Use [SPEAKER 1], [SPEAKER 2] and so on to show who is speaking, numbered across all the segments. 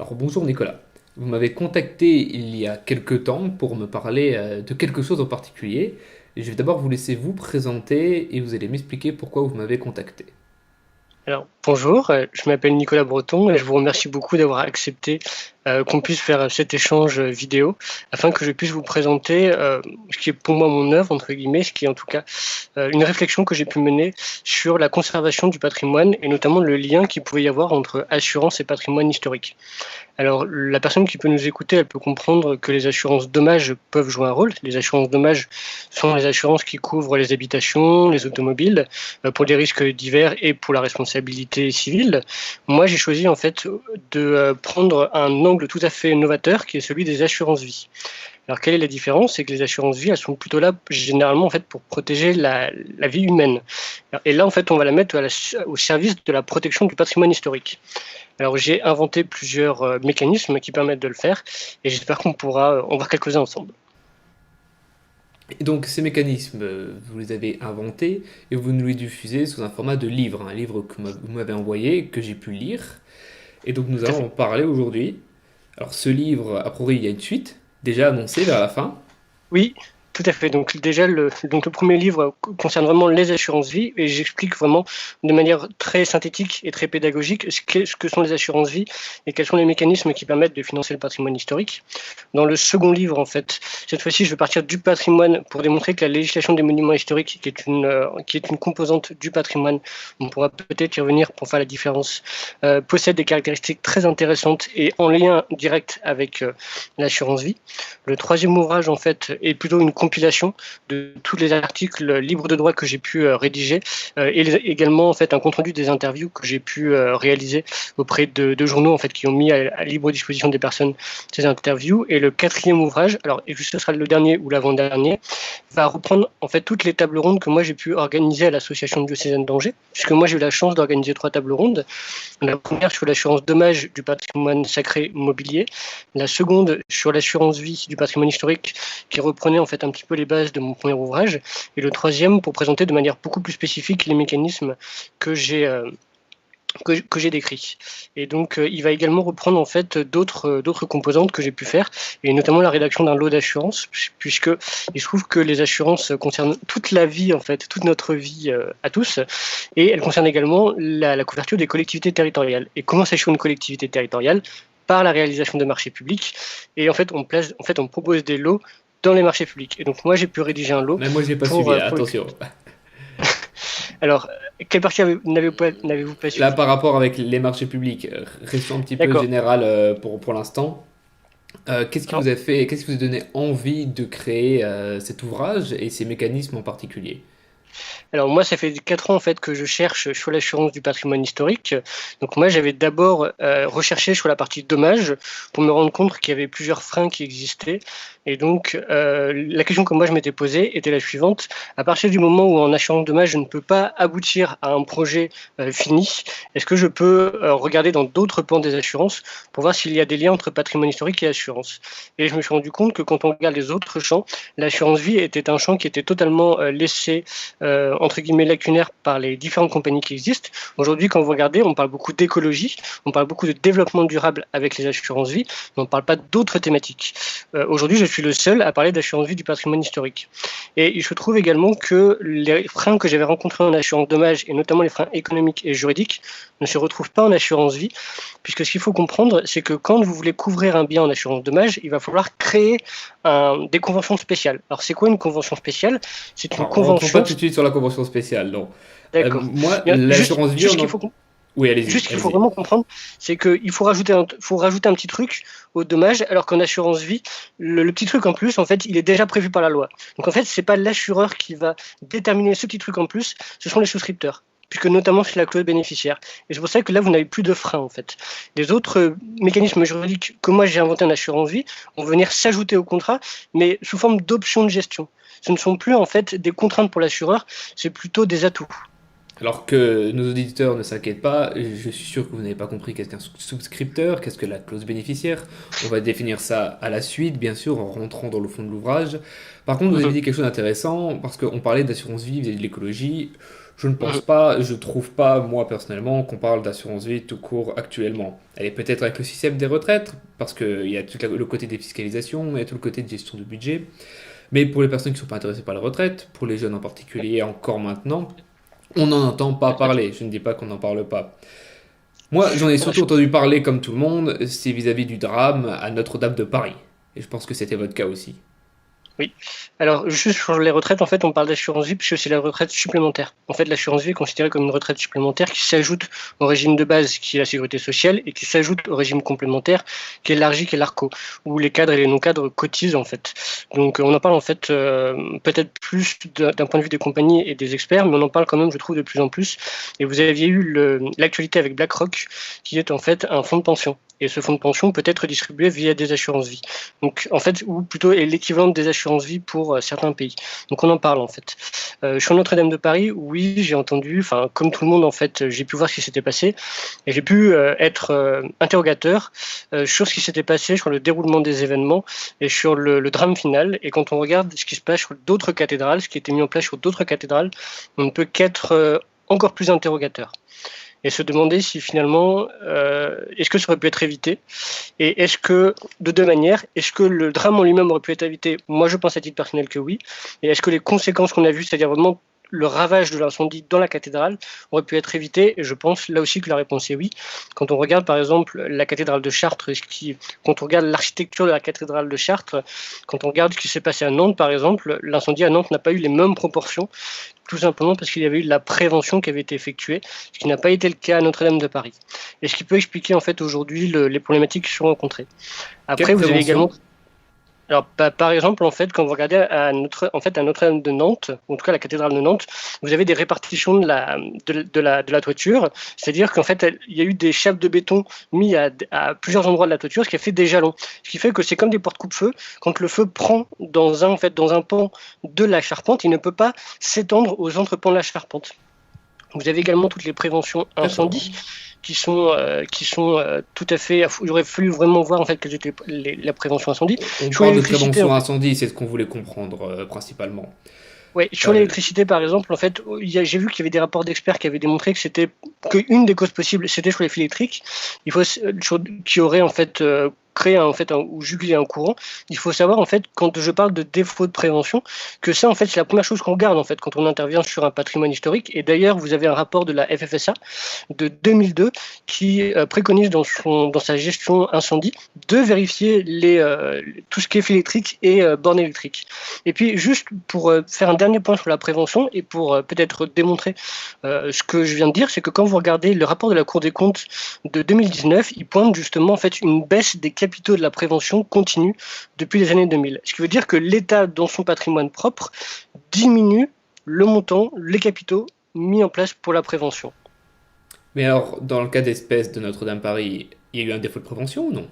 [SPEAKER 1] Alors bonjour Nicolas, vous m'avez contacté il y a quelque temps pour me parler de quelque chose en particulier. Et je vais d'abord vous laisser vous présenter et vous allez m'expliquer pourquoi vous m'avez contacté.
[SPEAKER 2] Alors, bonjour, je m'appelle Nicolas Breton et je vous remercie beaucoup d'avoir accepté qu'on puisse faire cet échange vidéo afin que je puisse vous présenter ce qui est pour moi mon œuvre, entre guillemets, ce qui est en tout cas une réflexion que j'ai pu mener sur la conservation du patrimoine et notamment le lien qu'il pouvait y avoir entre assurance et patrimoine historique. Alors, la personne qui peut nous écouter, elle peut comprendre que les assurances dommages peuvent jouer un rôle. Les assurances dommages sont les assurances qui couvrent les habitations, les automobiles, pour des risques divers et pour la responsabilité civile. Moi, j'ai choisi en fait de prendre un angle tout à fait novateur qui est celui des assurances vie. Alors, quelle est la différence? C'est que les assurances vie, elles sont plutôt là généralement en fait pour protéger la vie humaine. Et là, en fait, on va la mettre au service de la protection du patrimoine historique. Alors, j'ai inventé plusieurs mécanismes qui permettent de le faire et j'espère qu'on pourra en voir quelques-uns ensemble.
[SPEAKER 1] Et donc ces mécanismes, vous les avez inventés et vous nous les diffusez sous un format de livre, un livre que vous m'avez envoyé, que j'ai pu lire. Et donc nous
[SPEAKER 2] Tout à
[SPEAKER 1] allons
[SPEAKER 2] fait.
[SPEAKER 1] en parler aujourd'hui. Alors ce livre, a priori, il y a une suite, déjà annoncée vers la fin.
[SPEAKER 2] Oui, tout à fait. Donc déjà, le premier livre concerne vraiment les assurances vie et j'explique vraiment de manière très synthétique et très pédagogique ce que sont les assurances vie et quels sont les mécanismes qui permettent de financer le patrimoine historique. Dans le second livre, en fait, cette fois-ci, je vais partir du patrimoine pour démontrer que la législation des monuments historiques, qui est une composante du patrimoine, on pourra peut-être y revenir pour faire la différence, possède des caractéristiques très intéressantes et en lien direct avec l'assurance vie. Le troisième ouvrage, en fait, est plutôt une compilation de tous les articles libres de droit que j'ai pu rédiger et également, en fait, un compte-rendu des interviews que j'ai pu réaliser auprès de journaux, en fait, qui ont mis à libre disposition des personnes ces interviews. Et le quatrième ouvrage, alors, et ce sera le dernier ou l'avant-dernier, va reprendre, en fait, toutes les tables rondes que moi j'ai pu organiser à l'association diocésaine d'Angers, puisque moi j'ai eu la chance d'organiser 3 tables rondes. La première sur l'assurance dommage du patrimoine sacré mobilier, la seconde sur l'assurance vie du patrimoine historique qui reprenait en fait un petit peu les bases de mon premier ouvrage, et le troisième pour présenter de manière beaucoup plus spécifique les mécanismes que j'ai que j'ai décrits. Et donc il va également reprendre en fait d'autres composantes que j'ai pu faire, et notamment la rédaction d'un lot d'assurance, puisque il se trouve que les assurances concernent toute la vie en fait, toute notre vie à tous, et elles concernent également la couverture des collectivités territoriales. Et comment s'assure une collectivité territoriale? Par la réalisation de marchés publics. Et en fait, on propose des lots dans les marchés publics. Et donc moi, j'ai pu rédiger un lot
[SPEAKER 1] Mais moi, j'ai pas
[SPEAKER 2] pour...
[SPEAKER 1] suivi,
[SPEAKER 2] euh,
[SPEAKER 1] là,
[SPEAKER 2] pour...
[SPEAKER 1] attention.
[SPEAKER 2] Alors, quelle partie n'avez-vous pas
[SPEAKER 1] Là,
[SPEAKER 2] suivi?
[SPEAKER 1] par rapport avec les marchés publics, restons un petit peu
[SPEAKER 2] D'accord.
[SPEAKER 1] général pour l'instant. Qu'est-ce qui
[SPEAKER 2] Alors,
[SPEAKER 1] vous a fait, qu'est-ce qui vous a donné envie de créer cet ouvrage et ces mécanismes en particulier?
[SPEAKER 2] Alors moi, ça fait 4 ans en fait que je cherche sur l'assurance du patrimoine historique. Donc moi, j'avais d'abord recherché sur la partie dommages pour me rendre compte qu'il y avait plusieurs freins qui existaient. Et donc la question que moi je m'étais posée était la suivante: à partir du moment où en assurance dommage je ne peux pas aboutir à un projet fini, est-ce que je peux regarder dans d'autres pans des assurances pour voir s'il y a des liens entre patrimoine historique et assurance? Et je me suis rendu compte que quand on regarde les autres champs, l'assurance vie était un champ qui était totalement laissé entre guillemets lacunaire par les différentes compagnies qui existent. Aujourd'hui, quand vous regardez, on parle beaucoup d'écologie, on parle beaucoup de développement durable avec les assurances vie, mais on ne parle pas d'autres thématiques. Aujourd'hui, je suis le seul à parler d'assurance vie du patrimoine historique. Et je trouve également que les freins que j'avais rencontrés en assurance dommage, et notamment les freins économiques et juridiques, ne se retrouvent pas en assurance vie, puisque ce qu'il faut comprendre, c'est que quand vous voulez couvrir un bien en assurance dommage, il va falloir créer des conventions spéciales. Alors, c'est quoi une convention spéciale? C'est une
[SPEAKER 1] Alors, rentrons pas
[SPEAKER 2] convention.
[SPEAKER 1] tout de suite sur la convention spéciale, non.
[SPEAKER 2] D'accord.
[SPEAKER 1] Moi,
[SPEAKER 2] Bien,
[SPEAKER 1] l'assurance vie,
[SPEAKER 2] juste qu'il faut,
[SPEAKER 1] Oui, allez-y,
[SPEAKER 2] juste qu'il faut
[SPEAKER 1] allez-y.
[SPEAKER 2] vraiment comprendre, c'est qu'il faut rajouter un petit truc au dommage, alors qu'en assurance vie, le petit truc en plus, en fait, il est déjà prévu par la loi. Donc en fait, c'est pas l'assureur qui va déterminer ce petit truc en plus, ce sont les souscripteurs, puisque notamment c'est la clause bénéficiaire. Et c'est pour ça que là, vous n'avez plus de frein, en fait. Les autres mécanismes juridiques que moi j'ai inventé en assurance vie vont venir s'ajouter au contrat, mais sous forme d'options de gestion. Ce ne sont plus en fait des contraintes pour l'assureur, c'est plutôt des atouts.
[SPEAKER 1] Alors que nos auditeurs ne s'inquiètent pas, je suis sûr que vous n'avez pas compris qu'est-ce qu'un souscripteur, qu'est-ce que la clause bénéficiaire. On va définir ça à la suite, bien sûr, en rentrant dans le fond de l'ouvrage. Par contre, vous avez
[SPEAKER 2] Mhm,
[SPEAKER 1] dit quelque chose d'intéressant, parce qu'on parlait d'assurance vie et de l'écologie. Je ne pense
[SPEAKER 2] mhm,
[SPEAKER 1] pas, je trouve pas, moi personnellement, qu'on parle d'assurance vie tout court actuellement. Elle est peut-être avec le système des retraites, parce qu'il y a tout le côté des fiscalisations, il y a tout le côté de gestion de budget. Mais pour les personnes qui ne sont pas intéressées par la retraite, pour les jeunes en particulier, encore maintenant, on n'en entend pas
[SPEAKER 2] tout à fait.
[SPEAKER 1] parler. Je ne dis pas qu'on n'en parle pas. Moi, j'en ai
[SPEAKER 2] Alors,
[SPEAKER 1] surtout entendu parler, comme tout le monde, c'est vis-à-vis du drame à Notre-Dame de Paris. Et je pense que c'était votre cas aussi.
[SPEAKER 2] oui. Alors, juste sur les retraites, en fait, on parle d'assurance vie puisque c'est la retraite supplémentaire. En fait, l'assurance vie est considérée comme une retraite supplémentaire qui s'ajoute au régime de base qui est la sécurité sociale et qui s'ajoute au régime complémentaire qui est l'ARGIC et l'ARCO, où les cadres et les non-cadres cotisent, en fait. Donc, on en parle, en fait, peut-être plus d'un point de vue des compagnies et des experts, mais on en parle quand même, je trouve, de plus en plus. Et vous aviez eu l'actualité avec BlackRock, qui est en fait un fonds de pension. Et ce fonds de pension peut être distribué via des assurances vie. Donc, en fait, ou plutôt est l'équivalent des assurances vie pour certains pays. Donc, on en parle en fait. Sur Notre-Dame de Paris, oui, j'ai entendu, enfin, comme tout le monde en fait, j'ai pu voir ce qui s'était passé et j'ai pu être interrogateur sur ce qui s'était passé, sur le déroulement des événements et sur le drame final. Et quand on regarde ce qui se passe sur d'autres cathédrales, ce qui a été mis en place sur d'autres cathédrales, on ne peut qu'être encore plus interrogateur et se demander si finalement, est-ce que ça aurait pu être évité et est-ce que, de deux manières, est-ce que le drame en lui-même aurait pu être évité? Moi, je pense à titre personnel que oui. Et est-ce que les conséquences qu'on a vues, c'est-à-dire vraiment le ravage de l'incendie dans la cathédrale, aurait pu être évité? Et je pense là aussi que la réponse est oui. Quand on regarde par exemple la cathédrale de Chartres, quand on regarde l'architecture de la cathédrale de Chartres, quand on regarde ce qui s'est passé à Nantes par exemple, l'incendie à Nantes n'a pas eu les mêmes proportions, tout simplement parce qu'il y avait eu de la prévention qui avait été effectuée, ce qui n'a pas été le cas à Notre-Dame de Paris. Et ce qui peut expliquer en fait aujourd'hui les problématiques qui sont rencontrées.
[SPEAKER 1] Quelle
[SPEAKER 2] Après, vous avez également,
[SPEAKER 1] prévention?
[SPEAKER 2] alors par exemple, en fait, quand vous regardez à Notre-Dame de Nantes, en tout cas la cathédrale de Nantes, vous avez des répartitions de la toiture, c'est-à-dire qu'en fait, il y a eu des chapes de béton mis à plusieurs endroits de la toiture, ce qui a fait des jalons, ce qui fait que c'est comme des portes coupe-feu. Quand le feu prend dans un pan de la charpente, il ne peut pas s'étendre aux entrepans de la charpente. Vous avez également toutes les préventions
[SPEAKER 1] D'accord.
[SPEAKER 2] incendie qui sont tout à fait. Il aurait fallu vraiment voir en fait quelles étaient la prévention incendie.
[SPEAKER 1] On
[SPEAKER 2] Sur
[SPEAKER 1] parle de
[SPEAKER 2] l'électricité, en
[SPEAKER 1] prévention
[SPEAKER 2] fait.
[SPEAKER 1] incendie, c'est ce qu'on voulait comprendre principalement.
[SPEAKER 2] Ouais, sur
[SPEAKER 1] Euh,
[SPEAKER 2] l'électricité, par exemple, en fait, j'ai vu qu'il y avait des rapports d'experts qui avaient démontré que c'était qu'une des causes possibles, c'était sur les fils électriques. Il faut qui aurait en fait créé ou jugulé un courant. Il faut savoir en fait quand je parle de défaut de prévention que ça en fait c'est la première chose qu'on regarde en fait quand on intervient sur un patrimoine historique. Et d'ailleurs, vous avez un rapport de la FFSA de 2002 qui préconise dans sa gestion incendie de vérifier tout ce qui est fil électrique et bornes électriques. Et puis, juste pour faire un dernier point sur la prévention et pour peut-être démontrer ce que je viens de dire, c'est que quand vous regardez le rapport de la Cour des comptes de 2019, il pointe justement en fait une baisse des capitaux de la prévention continue depuis les années 2000. Ce qui veut dire que l'État, dans son patrimoine propre, diminue le montant, les capitaux mis en place pour la prévention.
[SPEAKER 1] mais alors, dans le cas d'espèce de Notre-Dame Paris, il y a eu un défaut de prévention ou non?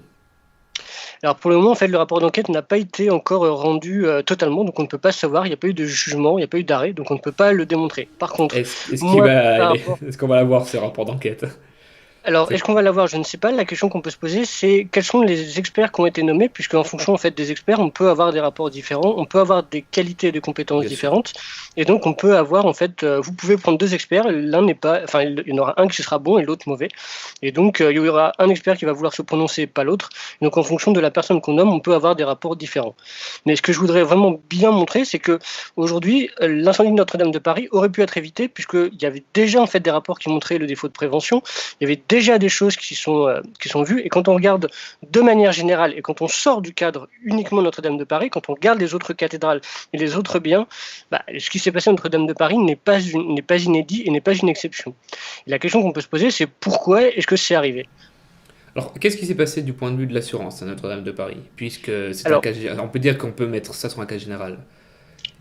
[SPEAKER 2] Alors pour le moment, en fait, le rapport d'enquête n'a pas été encore rendu totalement, donc on ne peut pas savoir, il n'y a pas eu de jugement, il n'y a pas eu d'arrêt, donc on ne peut pas le démontrer. Par contre, moi, par rapport
[SPEAKER 1] Est-ce qu'on va l'avoir ce rapport d'enquête?
[SPEAKER 2] Alors,
[SPEAKER 1] C'est-
[SPEAKER 2] est-ce qu'on va l'avoir? Je ne sais pas. La question qu'on peut se poser, c'est quels sont les experts qui ont été nommés, puisque en fonction en fait des experts, on peut avoir des rapports différents, on peut avoir des qualités et des compétences
[SPEAKER 1] Bien sûr.
[SPEAKER 2] différentes, et donc on peut avoir en fait, vous pouvez prendre deux experts, l'un n'est pas, enfin il y en aura un qui sera bon et l'autre mauvais, et donc il y aura un expert qui va vouloir se prononcer, pas l'autre. Donc en fonction de la personne qu'on nomme, on peut avoir des rapports différents. Mais ce que je voudrais vraiment bien montrer, c'est que aujourd'hui, l'incendie de Notre-Dame de Paris aurait pu être évité, puisqu'il y avait déjà en fait des rapports qui montraient le défaut de prévention. Il y avait déjà des choses qui sont vues, et quand on regarde de manière générale, et quand on sort du cadre uniquement Notre-Dame de Paris, quand on regarde les autres cathédrales et les autres biens, ce qui s'est passé à Notre-Dame de Paris n'est pas inédit et n'est pas une exception. Et la question qu'on peut se poser, c'est pourquoi est-ce que c'est arrivé?
[SPEAKER 1] Alors, qu'est-ce qui s'est passé du point de vue de l'assurance à Notre-Dame de Paris? Puisque c'est un
[SPEAKER 2] Alors,
[SPEAKER 1] cas général. On peut dire qu'on peut mettre ça sur un cas général.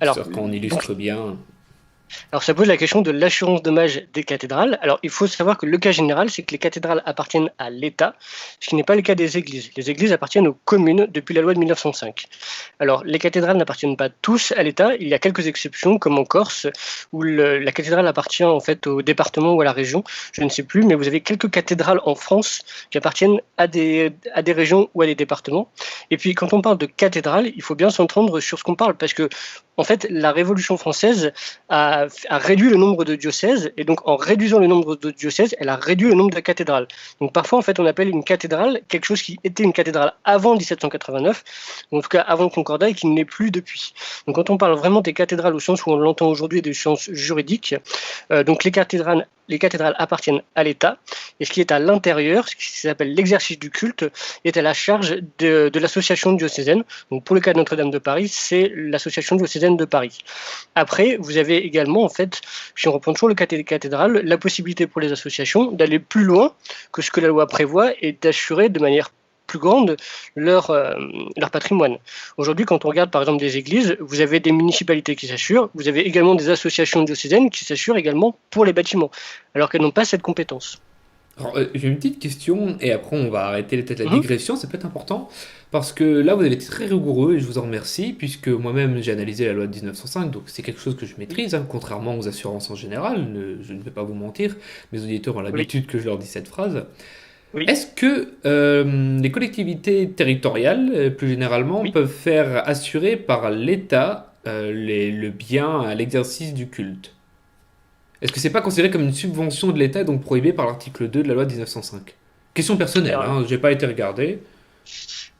[SPEAKER 2] alors
[SPEAKER 1] Histoire qu'on
[SPEAKER 2] donc
[SPEAKER 1] illustre bien.
[SPEAKER 2] Alors ça pose la question de l'assurance dommage des cathédrales. Alors il faut savoir que le cas général, c'est que les cathédrales appartiennent à l'État, ce qui n'est pas le cas des églises. Les églises appartiennent aux communes depuis la loi de 1905. Alors les cathédrales n'appartiennent pas tous à l'État, il y a quelques exceptions, comme en Corse, où la cathédrale appartient en fait au département ou à la région, je ne sais plus, mais vous avez quelques cathédrales en France qui appartiennent à des régions ou à des départements. Et puis quand on parle de cathédrale, il faut bien s'entendre sur ce qu'on parle, parce que en fait, la Révolution française a réduit le nombre de diocèses, et donc en réduisant le nombre de diocèses, elle a réduit le nombre de cathédrales. Donc parfois, en fait, on appelle une cathédrale quelque chose qui était une cathédrale avant 1789, ou en tout cas avant le Concordat, et qui ne l'est plus depuis. Donc quand on parle vraiment des cathédrales au sens où on l'entend aujourd'hui, des sens juridiques, donc les cathédrales appartiennent à l'État, et ce qui est à l'intérieur, ce qui s'appelle l'exercice du culte, est à la charge de l'association diocésaine. Donc pour le cas de Notre-Dame de Paris, c'est l'association diocésaine de Paris. Après, vous avez également, en fait, si on reprend toujours le cas des cathédrales, la possibilité pour les associations d'aller plus loin que ce que la loi prévoit et d'assurer de manière plus grande leur patrimoine. Aujourd'hui, quand on regarde par exemple des églises, vous avez des municipalités qui s'assurent, vous avez également des associations diocésaines qui s'assurent également pour les bâtiments, alors qu'elles n'ont pas cette compétence.
[SPEAKER 1] Alors, j'ai une petite question, et après on va arrêter peut-être la
[SPEAKER 2] Mhm.
[SPEAKER 1] digression, c'est peut-être important, parce que là vous avez été très rigoureux, et je vous en remercie, puisque moi-même j'ai analysé la loi de 1905, donc c'est quelque chose que je maîtrise, hein, contrairement aux assurances en général, je ne vais pas vous mentir, mes auditeurs ont
[SPEAKER 2] Oui,
[SPEAKER 1] l'habitude que je leur dise cette phrase.
[SPEAKER 2] oui,
[SPEAKER 1] Est-ce que les collectivités territoriales, plus généralement,
[SPEAKER 2] oui.
[SPEAKER 1] peuvent faire assurer par l'État le bien à l'exercice du culte? Est-ce que c'est pas considéré comme une subvention de l'État et donc prohibé par l'article 2 de la loi de 1905? Question personnelle,
[SPEAKER 2] Alors,
[SPEAKER 1] hein, j'ai pas été regardé.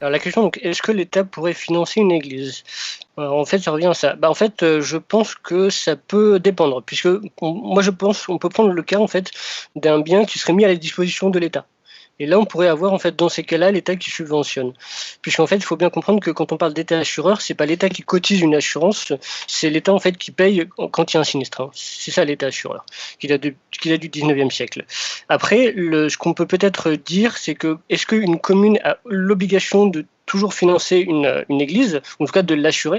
[SPEAKER 2] alors la question, donc, est-ce que l'État pourrait financer une église? En fait, ça revient à ça. En fait, je pense que ça peut dépendre, puisque moi je pense qu'on peut prendre le cas en fait d'un bien qui serait mis à la disposition de l'État. Et là, on pourrait avoir, en fait, dans ces cas-là, l'État qui subventionne. Puisqu'en fait, il faut bien comprendre que quand on parle d'État assureur, c'est pas l'État qui cotise une assurance, c'est l'État, en fait, qui paye quand il y a un sinistre, hein. C'est ça, l'État assureur, qui date du 19e siècle. Après, ce qu'on peut peut-être dire, c'est que, est-ce qu'une commune a l'obligation de toujours financer une église, ou en tout cas de l'assurer?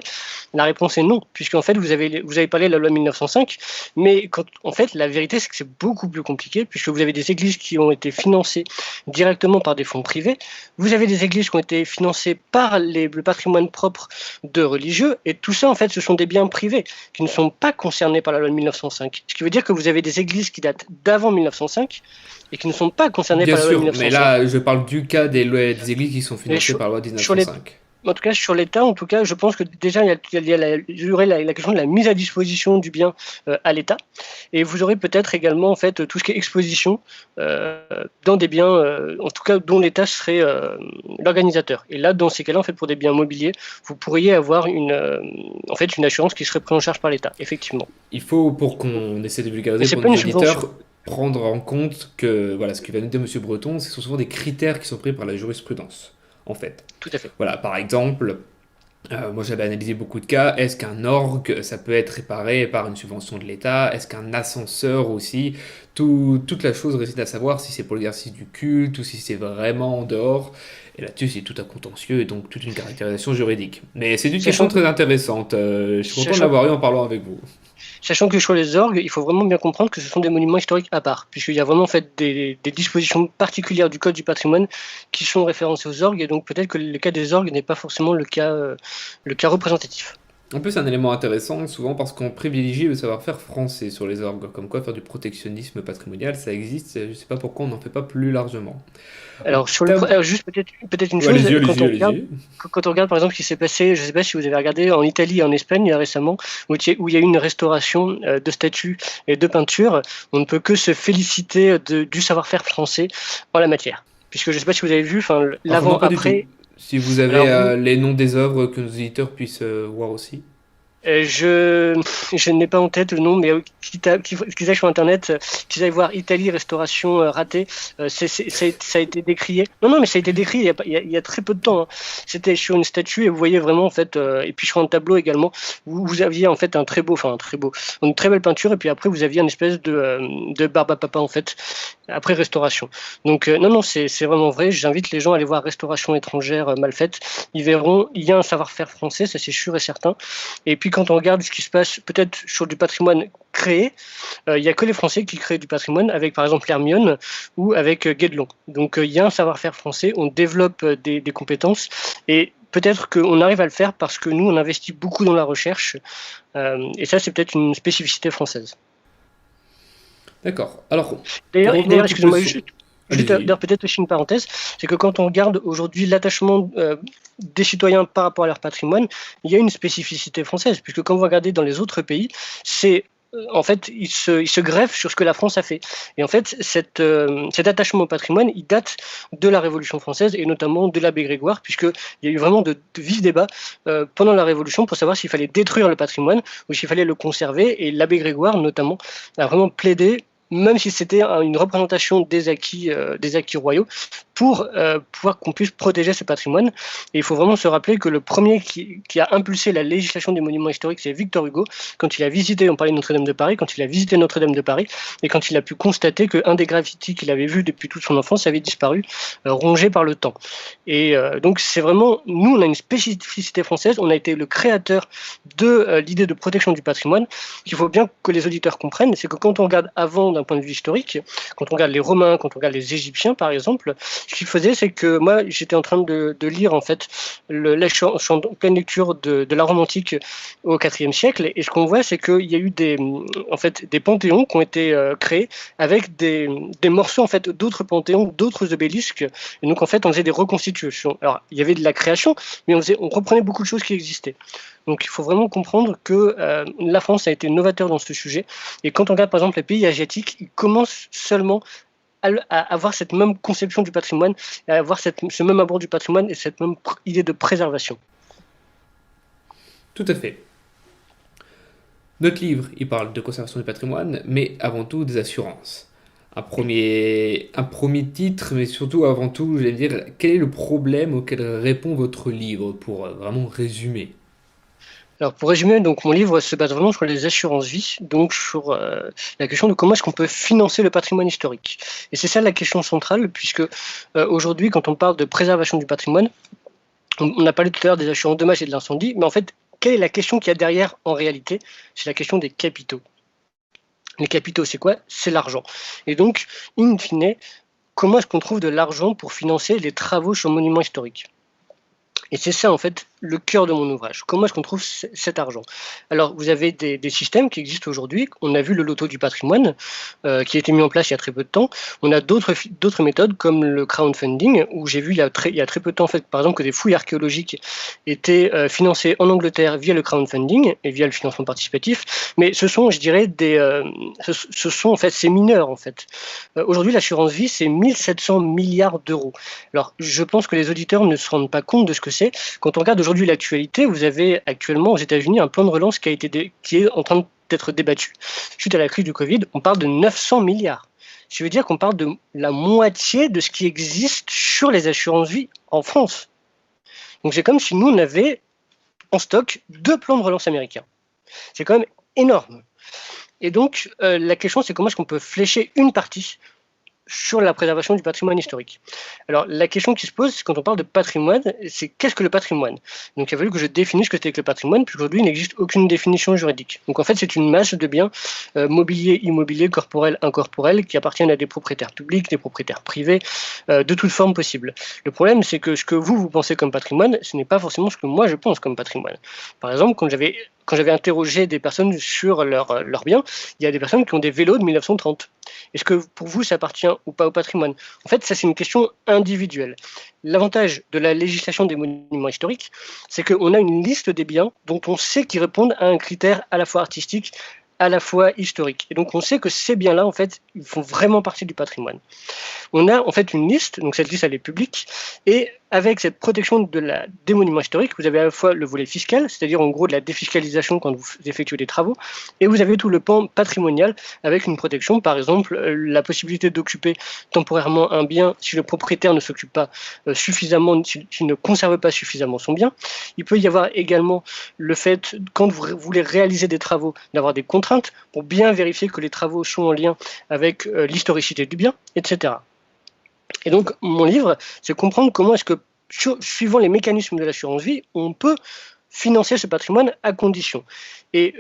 [SPEAKER 2] La réponse est non, puisqu'en fait, vous avez parlé de la loi 1905, mais en fait, la vérité, c'est que c'est beaucoup plus compliqué, puisque vous avez des églises qui ont été financées directement par des fonds privés. Vous avez des églises qui ont été financées par le patrimoine propre de religieux, et tout ça, en fait, ce sont des biens privés qui ne sont pas concernés par la loi de 1905. Ce qui veut dire que vous avez des églises qui datent d'avant 1905 et qui ne sont pas concernées
[SPEAKER 1] Bien
[SPEAKER 2] par la loi de
[SPEAKER 1] sûr, mais
[SPEAKER 2] 1905.
[SPEAKER 1] là, je parle du cas des églises qui sont
[SPEAKER 2] Et
[SPEAKER 1] financées par la loi de
[SPEAKER 2] sur les
[SPEAKER 1] 1905.
[SPEAKER 2] En tout cas, sur l'État, en tout cas, je pense que déjà, il y aurait la question de la mise à disposition du bien à l'État. Et vous aurez peut-être également, en fait, tout ce qui est exposition dans des biens, en tout cas, dont l'État serait l'organisateur. Et là, dans ces cas-là, en fait, pour des biens mobiliers, vous pourriez avoir en fait, une assurance qui serait prise en charge par l'État, effectivement.
[SPEAKER 1] Il faut, pour qu'on essaie de
[SPEAKER 2] Mais
[SPEAKER 1] vulgariser
[SPEAKER 2] c'est
[SPEAKER 1] pour
[SPEAKER 2] pas
[SPEAKER 1] nos
[SPEAKER 2] une subvention.
[SPEAKER 1] auditeurs, prendre en compte que voilà, ce que va nous dire M. Breton, ce sont souvent des critères qui sont pris par la jurisprudence, en fait.
[SPEAKER 2] Tout à fait.
[SPEAKER 1] Voilà, par exemple, moi j'avais analysé beaucoup de cas. Est-ce qu'un orgue, ça peut être réparé par une subvention de l'État? Est-ce qu'un ascenseur aussi? Toute la chose réside à savoir si c'est pour l'exercice du culte ou si c'est vraiment en dehors. Et là-dessus, c'est tout un contentieux et donc toute une caractérisation juridique. Mais c'est une question
[SPEAKER 2] Sachant que,
[SPEAKER 1] très intéressante. Je suis content de
[SPEAKER 2] sachant
[SPEAKER 1] l'avoir eu en parlant avec vous.
[SPEAKER 2] Sachant que sur les orgues, il faut vraiment bien comprendre que ce sont des monuments historiques à part, puisqu'il y a vraiment en fait des dispositions particulières du Code du patrimoine qui sont référencées aux orgues, et donc peut-être que le cas des orgues n'est pas forcément le cas représentatif.
[SPEAKER 1] En plus, c'est un élément intéressant, souvent parce qu'on privilégie le savoir-faire français sur les orgues, comme quoi faire du protectionnisme patrimonial, ça existe, je ne sais pas pourquoi on n'en fait pas plus largement. En
[SPEAKER 2] Alors juste peut-être une
[SPEAKER 1] Ouais,
[SPEAKER 2] chose,
[SPEAKER 1] allez-y, allez-y, allez-y.
[SPEAKER 2] quand on regarde par exemple ce qui s'est passé, je ne sais pas si vous avez regardé en Italie et en Espagne récemment, où il y a eu une restauration de statues et de peintures, on ne peut que se féliciter du savoir-faire français en la matière. Puisque je ne sais pas si vous avez vu, enfin,
[SPEAKER 1] Alors, non, pas du tout.
[SPEAKER 2] l'avant-après.
[SPEAKER 1] Si vous avez
[SPEAKER 2] Alors,
[SPEAKER 1] les noms des œuvres que nos éditeurs puissent voir aussi.
[SPEAKER 2] je n'ai pas en tête le nom, mais qu'ils aillent sur Internet, qu'ils aillent voir Italie, restauration ratée, ça a été décrié. Non, non, mais ça a été décrit il y a très peu de temps, hein. C'était sur une statue et vous voyez vraiment, en fait, et puis sur un tableau également, où vous aviez en fait une très belle peinture, et puis après vous aviez une espèce de barbe à papa, en fait, après restauration. Donc, non, non, c'est vraiment vrai. J'invite les gens à aller voir Restauration étrangère mal faite. Ils verront, il y a un savoir-faire français, ça c'est sûr et certain. Et puis quand on regarde ce qui se passe peut-être sur du patrimoine créé, il n'y a que les Français qui créent du patrimoine avec par exemple l'Hermione ou avec Guédelon. Donc il y a un savoir-faire français, on développe des compétences et peut-être qu'on arrive à le faire parce que nous on investit beaucoup dans la recherche et ça c'est peut-être une spécificité française.
[SPEAKER 1] D'accord. Alors,
[SPEAKER 2] D'ailleurs,
[SPEAKER 1] revenons un petit peu
[SPEAKER 2] excusez-moi,
[SPEAKER 1] sur...
[SPEAKER 2] juste
[SPEAKER 1] Allez-y.
[SPEAKER 2] d'ailleurs, peut-être aussi une parenthèse, c'est que quand on regarde aujourd'hui l'attachement des citoyens par rapport à leur patrimoine, il y a une spécificité française, puisque quand vous regardez dans les autres pays, c'est en fait, ils se greffent sur ce que la France a fait. Et en fait, cet attachement au patrimoine, il date de la Révolution française et notamment de l'abbé Grégoire, puisqu'il y a eu vraiment de vifs débats pendant la Révolution pour savoir s'il fallait détruire le patrimoine ou s'il fallait le conserver. Et l'abbé Grégoire, notamment, a vraiment plaidé même si c'était une représentation des acquis royaux, pour pouvoir qu'on puisse protéger ce patrimoine. Et il faut vraiment se rappeler que le premier qui a impulsé la législation des monuments historiques, c'est Victor Hugo, quand il a visité, on parlait de Notre-Dame de Paris, quand il a visité Notre-Dame de Paris, et quand il a pu constater qu'un des graffitis qu'il avait vu depuis toute son enfance avait disparu, rongé par le temps. Et donc c'est vraiment, nous on a une spécificité française, on a été le créateur de l'idée de protection du patrimoine. Il faut bien que les auditeurs comprennent, c'est que quand on regarde avant d'un point de vue historique, quand on regarde les Romains, quand on regarde les Égyptiens par exemple, ce qu'ils faisaient, c'est que moi j'étais en train de lire en fait je suis en pleine lecture de la Rome antique au IVe siècle, et ce qu'on voit c'est qu'il y a eu des panthéons qui ont été créés avec des morceaux en fait d'autres panthéons, d'autres obélisques, et donc en fait on faisait des reconstitutions. Alors il y avait de la création, mais on reprenait beaucoup de choses qui existaient. Donc il faut vraiment comprendre que la France a été novateur dans ce sujet. Et quand on regarde par exemple les pays asiatiques, ils commencent seulement à avoir cette même conception du patrimoine, à avoir ce même abord du patrimoine et cette même idée de préservation.
[SPEAKER 1] Tout à fait. Notre livre, il parle de conservation du patrimoine, mais avant tout des assurances. Un premier titre, mais surtout avant tout, je vais dire, quel est le problème auquel répond votre livre, pour vraiment résumer.
[SPEAKER 2] Alors pour résumer, donc mon livre se base vraiment sur les assurances vie, donc sur la question de comment est-ce qu'on peut financer le patrimoine historique. Et c'est ça la question centrale, puisque aujourd'hui, quand on parle de préservation du patrimoine, on a parlé tout à l'heure des assurances dommages et de l'incendie, mais en fait, quelle est la question qu'il y a derrière en réalité? C'est la question des capitaux. Les capitaux, c'est quoi? C'est l'argent. Et donc, in fine, comment est-ce qu'on trouve de l'argent pour financer les travaux sur le monument historique? Et c'est ça, en fait, le cœur de mon ouvrage. Comment est-ce qu'on trouve cet argent? Alors, vous avez des systèmes qui existent aujourd'hui. On a vu le loto du patrimoine, qui a été mis en place il y a très peu de temps. On a d'autres méthodes, comme le crowdfunding, où j'ai vu il y a très peu de temps, en fait, par exemple, que des fouilles archéologiques étaient financées en Angleterre via le crowdfunding et via le financement participatif. Mais ce sont, je dirais, ce sont, en fait, c'est mineur, en fait. Aujourd'hui, l'assurance vie, c'est 1700 milliards d'euros. Alors, je pense que les auditeurs ne se rendent pas compte de ce que c'est. Quand on regarde aujourd'hui l'actualité, vous avez actuellement aux États-Unis un plan de relance qui est en train d'être débattu. Suite à la crise du Covid, on parle de 900 milliards. Ce qui veut dire qu'on parle de la moitié de ce qui existe sur les assurances vie en France. Donc c'est comme si nous, on avait en stock 2 plans de relance américains. C'est quand même énorme. Et donc, la question, c'est comment est-ce qu'on peut flécher une partie sur la préservation du patrimoine historique. Alors, la question qui se pose quand on parle de patrimoine, c'est qu'est-ce que le patrimoine? Donc, il a fallu que je définisse ce que c'était que le patrimoine, puisqu'aujourd'hui, il n'existe aucune définition juridique. Donc, en fait, c'est une masse de biens mobiliers, immobiliers, corporels, incorporels, qui appartiennent à des propriétaires publics, des propriétaires privés, de toute forme possible. Le problème, c'est que ce que vous pensez comme patrimoine, ce n'est pas forcément ce que moi, je pense comme patrimoine. Par exemple, quand j'avais interrogé des personnes sur leurs biens, il y a des personnes qui ont des vélos de 1930. Est-ce que pour vous, ça appartient ou pas au patrimoine? En fait, ça, c'est une question individuelle. L'avantage de la législation des monuments historiques, c'est qu'on a une liste des biens dont on sait qu'ils répondent à un critère à la fois artistique, à la fois historique. Et donc, on sait que ces biens-là, en fait, ils font vraiment partie du patrimoine. On a en fait une liste, donc cette liste, elle est publique, et avec cette protection des monuments historiques, vous avez à la fois le volet fiscal, c'est-à-dire en gros de la défiscalisation quand vous effectuez des travaux, et vous avez tout le pan patrimonial avec une protection, par exemple la possibilité d'occuper temporairement un bien si le propriétaire ne s'occupe pas suffisamment, s'il ne conserve pas suffisamment son bien. Il peut y avoir également le fait, quand vous voulez réaliser des travaux, d'avoir des contraintes pour bien vérifier que les travaux sont en lien avec l'historicité du bien, etc. Et donc, mon livre, c'est comprendre comment est-ce que, suivant les mécanismes de l'assurance vie, on peut financer ce patrimoine à condition. Et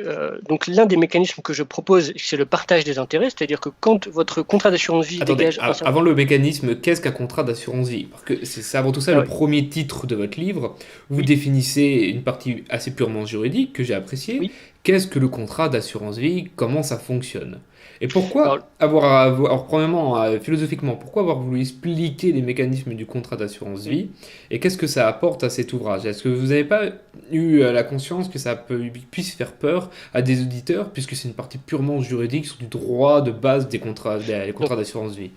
[SPEAKER 2] donc l'un des mécanismes que je propose, c'est le partage des intérêts, c'est-à-dire que quand votre contrat d'assurance vie
[SPEAKER 1] Attendez,
[SPEAKER 2] dégage un certain...
[SPEAKER 1] avant le mécanisme, qu'est-ce qu'un contrat d'assurance vie? Parce que c'est avant tout ça le
[SPEAKER 2] Alors,
[SPEAKER 1] premier titre de votre livre. Vous
[SPEAKER 2] oui,
[SPEAKER 1] définissez une partie assez purement juridique que j'ai appréciée.
[SPEAKER 2] oui.
[SPEAKER 1] Qu'est-ce que le contrat d'assurance vie? Comment ça fonctionne? Et
[SPEAKER 2] Alors,
[SPEAKER 1] pourquoi alors, premièrement, philosophiquement, pourquoi avoir voulu expliquer les mécanismes du contrat d'assurance vie? Et qu'est-ce que ça apporte à cet ouvrage? Est-ce que vous n'avez pas eu la conscience que puisse faire peur à des auditeurs, puisque c'est une partie purement juridique sur du droit de base des
[SPEAKER 2] donc,
[SPEAKER 1] contrats d'assurance vie?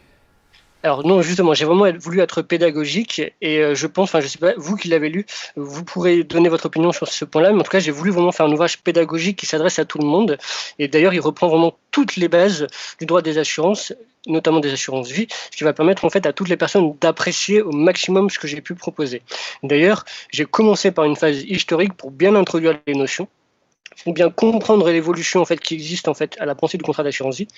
[SPEAKER 2] Alors non, justement, j'ai vraiment voulu être pédagogique et je pense, enfin je sais pas, vous qui l'avez lu, vous pourrez donner votre opinion sur ce point-là, mais en tout cas j'ai voulu vraiment faire un ouvrage pédagogique qui s'adresse à tout le monde et d'ailleurs il reprend vraiment toutes les bases du droit des assurances, notamment des assurances vie, ce qui va permettre en fait à toutes les personnes d'apprécier au maximum ce que j'ai pu proposer. D'ailleurs, j'ai commencé par une phase historique pour bien introduire les notions, pour bien comprendre l'évolution en fait qui existe en fait à la pensée du contrat d'assurance vie.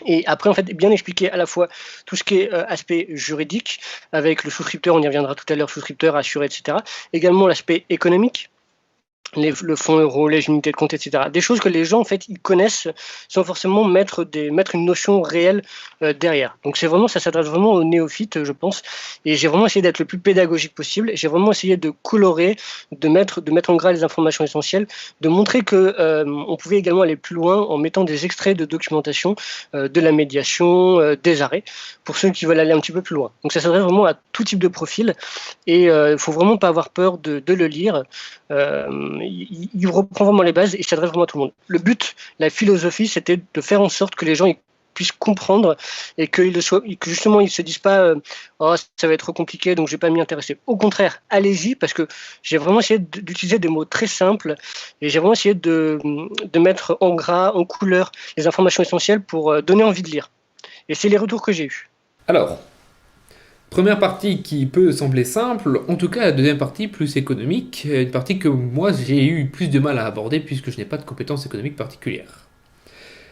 [SPEAKER 2] Et après, en fait, bien expliquer à la fois tout ce qui est aspect juridique, avec le souscripteur, on y reviendra tout à l'heure, souscripteur, assuré, etc. Également l'aspect économique, le fonds euro, les unités de compte, etc. Des choses que les gens, en fait, ils connaissent sans forcément mettre une notion réelle derrière. Donc c'est vraiment, ça s'adresse vraiment aux néophytes, je pense. Et j'ai vraiment essayé d'être le plus pédagogique possible. J'ai vraiment essayé de colorer, de mettre en gras les informations essentielles, de montrer que on pouvait également aller plus loin en mettant des extraits de documentation, de la médiation, des arrêts, pour ceux qui veulent aller un petit peu plus loin. Donc ça s'adresse vraiment à tout type de profil. Et il faut vraiment pas avoir peur de le lire. Il reprend vraiment les bases et s'adresse vraiment à tout le monde. Le but, la philosophie, c'était de faire en sorte que les gens puissent comprendre et que justement ils se disent pas oh ça va être trop compliqué donc je vais pas m'y intéresser. Au contraire, allez-y parce que j'ai vraiment essayé d'utiliser des mots très simples et j'ai vraiment essayé de mettre en gras, en couleur les informations essentielles pour donner envie de lire. Et c'est les retours que j'ai eus.
[SPEAKER 1] Alors, première partie qui peut sembler simple, en tout cas la deuxième partie plus économique, une partie que moi j'ai eu plus de mal à aborder puisque je n'ai pas de compétences économiques particulières.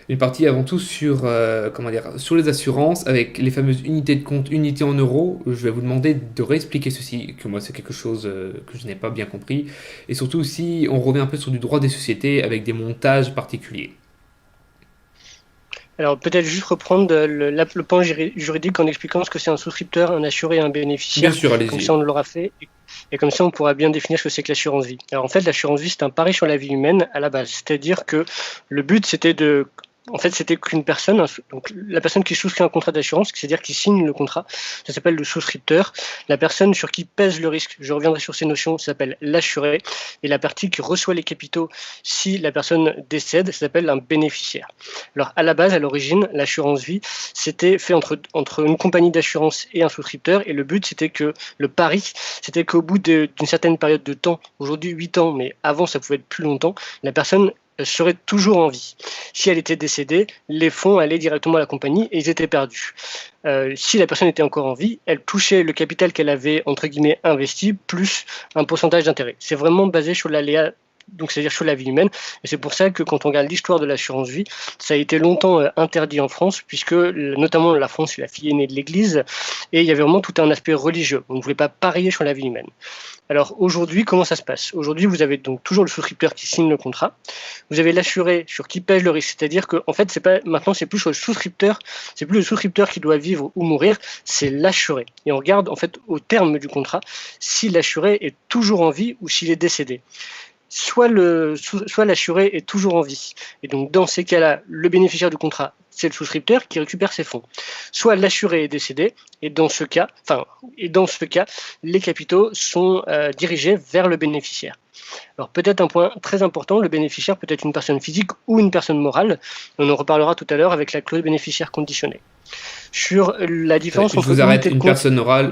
[SPEAKER 1] Une partie avant tout sur les assurances avec les fameuses unités de compte, unités en euros. Je vais vous demander de réexpliquer ceci, que moi c'est quelque chose que je n'ai pas bien compris. Et surtout aussi, on revient un peu sur du droit des sociétés avec des montages particuliers.
[SPEAKER 2] Alors peut-être juste reprendre le pan juridique en expliquant ce que c'est un souscripteur, un assuré et un
[SPEAKER 1] Bien
[SPEAKER 2] bénéficiaire.
[SPEAKER 1] sûr,
[SPEAKER 2] Comme
[SPEAKER 1] allez-y.
[SPEAKER 2] ça on l'aura fait et comme ça on pourra bien définir ce que c'est que l'assurance vie. Alors en fait l'assurance vie c'est un pari sur la vie humaine à la base. C'est-à-dire que le but c'était qu'une personne, donc la personne qui souscrit un contrat d'assurance, c'est-à-dire qui signe le contrat, ça s'appelle le souscripteur. La personne sur qui pèse le risque, je reviendrai sur ces notions, ça s'appelle l'assuré. Et la partie qui reçoit les capitaux si la personne décède, ça s'appelle un bénéficiaire. Alors à la base, à l'origine, l'assurance vie, c'était fait entre une compagnie d'assurance et un souscripteur. Et le but, c'était que le pari, c'était qu'au bout d'une certaine période de temps, aujourd'hui 8 ans, mais avant ça pouvait être plus longtemps, la personne serait toujours en vie. Si elle était décédée, les fonds allaient directement à la compagnie et ils étaient perdus. Si la personne était encore en vie, elle touchait le capital qu'elle avait entre guillemets investi plus un pourcentage d'intérêt. C'est vraiment basé sur l'aléa, donc c'est-à-dire sur la vie humaine. Et c'est pour ça que quand on regarde l'histoire de l'assurance vie, ça a été longtemps interdit en France, puisque notamment la France est la fille aînée de l'Église, et il y avait vraiment tout un aspect religieux. On ne voulait pas parier sur la vie humaine. Alors aujourd'hui, comment ça se passe? Aujourd'hui, vous avez donc toujours le souscripteur qui signe le contrat. Vous avez l'assuré sur qui pèse le risque, c'est-à-dire que en fait, c'est plus le souscripteur, c'est plus le souscripteur qui doit vivre ou mourir, c'est l'assuré. Et on regarde en fait au terme du contrat si l'assuré est toujours en vie ou s'il est décédé. Soit l'assuré est toujours en vie. Et donc, dans ces cas-là, le bénéficiaire du contrat, c'est le souscripteur qui récupère ses fonds. Soit l'assuré est décédé, et dans ce cas, les capitaux sont dirigés vers le bénéficiaire. Alors, peut-être un point très important, le bénéficiaire peut être une personne physique ou une personne morale. On en reparlera tout à l'heure avec la clause bénéficiaire conditionnée. Sur la différence
[SPEAKER 1] Je
[SPEAKER 2] entre
[SPEAKER 1] vous arrête,
[SPEAKER 2] unité de compte,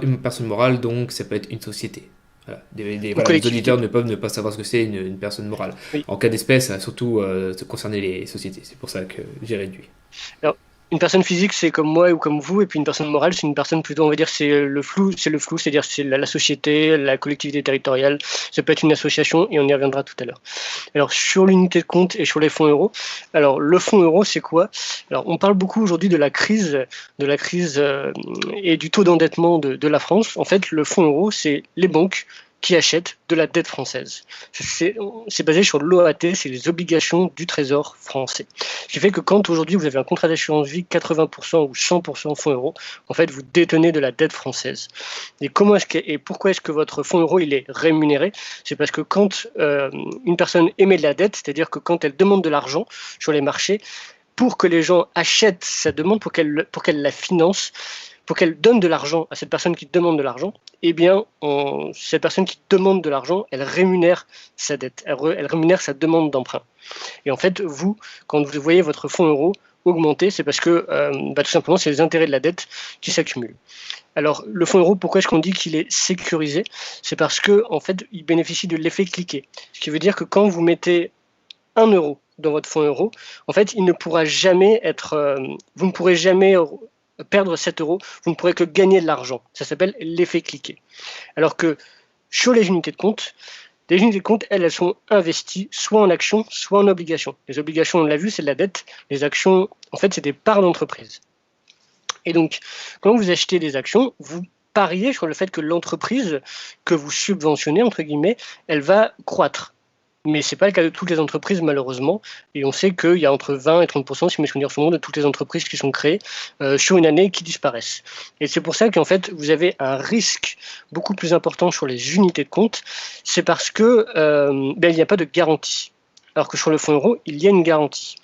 [SPEAKER 1] une personne morale, donc ça peut être une société. Voilà. Les
[SPEAKER 2] collectivité.
[SPEAKER 1] auditeurs ne peuvent ne pas savoir ce que c'est une personne morale.
[SPEAKER 2] Oui.
[SPEAKER 1] En cas d'espèce, ça va surtout concerner les sociétés. C'est pour ça que j'ai réduit.
[SPEAKER 2] Alors, une personne physique, c'est comme moi ou comme vous, et puis une personne morale, c'est une personne plutôt, on va dire, c'est le flou, c'est-à-dire c'est la société, la collectivité territoriale, ça peut être une association, et on y reviendra tout à l'heure. Alors, sur l'unité de compte et sur les fonds euros, alors le fonds euro, c'est quoi? Alors, on parle beaucoup aujourd'hui de la crise et du taux d'endettement de la France. En fait, le fonds euro, c'est les banques qui achètent de la dette française. C'est basé sur l'OAT, c'est les obligations du Trésor français. Ce qui fait que quand aujourd'hui vous avez un contrat d'assurance vie 80% ou 100% fonds euros, en fait vous détenez de la dette française. Et pourquoi est-ce que votre fonds euro il est rémunéré? C'est parce que quand une personne émet de la dette, c'est-à-dire que quand elle demande de l'argent sur les marchés, pour que les gens achètent sa demande, pour qu'elle la finance, pour qu'elle donne de l'argent à cette personne qui demande de l'argent, eh bien, cette personne qui demande de l'argent, elle rémunère sa dette, elle rémunère sa demande d'emprunt. Et en fait, vous, quand vous voyez votre fonds euro augmenter, c'est parce que tout simplement, c'est les intérêts de la dette qui s'accumulent. Alors, le fonds euro, pourquoi est-ce qu'on dit qu'il est sécurisé? C'est parce que, en fait, il bénéficie de l'effet cliquet. Ce qui veut dire que quand vous mettez 1 euro dans votre fonds euro, en fait, il ne pourra jamais être, vous ne pourrez jamais perdre 7 euros, vous ne pourrez que gagner de l'argent. Ça s'appelle l'effet cliquet. Alors que sur les unités de compte, les unités de compte, elles sont investies soit en actions, soit en obligations. Les obligations, on l'a vu, c'est de la dette. Les actions, en fait, c'est des parts d'entreprise. Et donc, quand vous achetez des actions, vous pariez sur le fait que l'entreprise que vous subventionnez, entre guillemets, elle va croître. Mais ce n'est pas le cas de toutes les entreprises, malheureusement. Et on sait qu'il y a entre 20 et 30%, si mes souvenirs sont bons, de toutes les entreprises qui sont créées sur une année qui disparaissent. Et c'est pour ça qu'en fait, vous avez un risque beaucoup plus important sur les unités de compte. C'est parce que il n'y a pas de garantie. Alors que sur le fonds euro, il y a une garantie.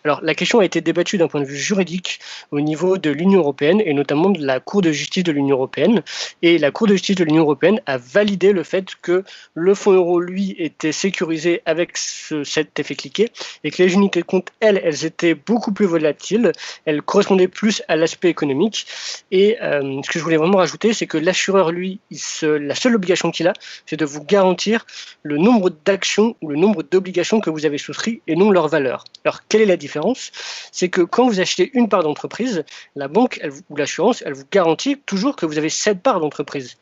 [SPEAKER 2] Alors, la question a été débattue d'un point de vue juridique au niveau de l'Union européenne et notamment de la Cour de justice de l'Union européenne. Et la Cour de justice de l'Union européenne a validé le fait que le fonds euro, lui, était sécurisé avec cet effet cliquet et que les unités de compte, elles étaient beaucoup plus volatiles, elles correspondaient plus à l'aspect économique. Et ce que je voulais vraiment rajouter, c'est que l'assureur, lui, la seule obligation qu'il a, c'est de vous garantir le nombre d'actions ou le nombre d'obligations que vous avez souscrit et non leur valeur. Alors, quelle est la différence? C'est que quand vous achetez une part d'entreprise, la banque ou l'assurance, elle vous garantit toujours que vous avez cette part d'entreprise.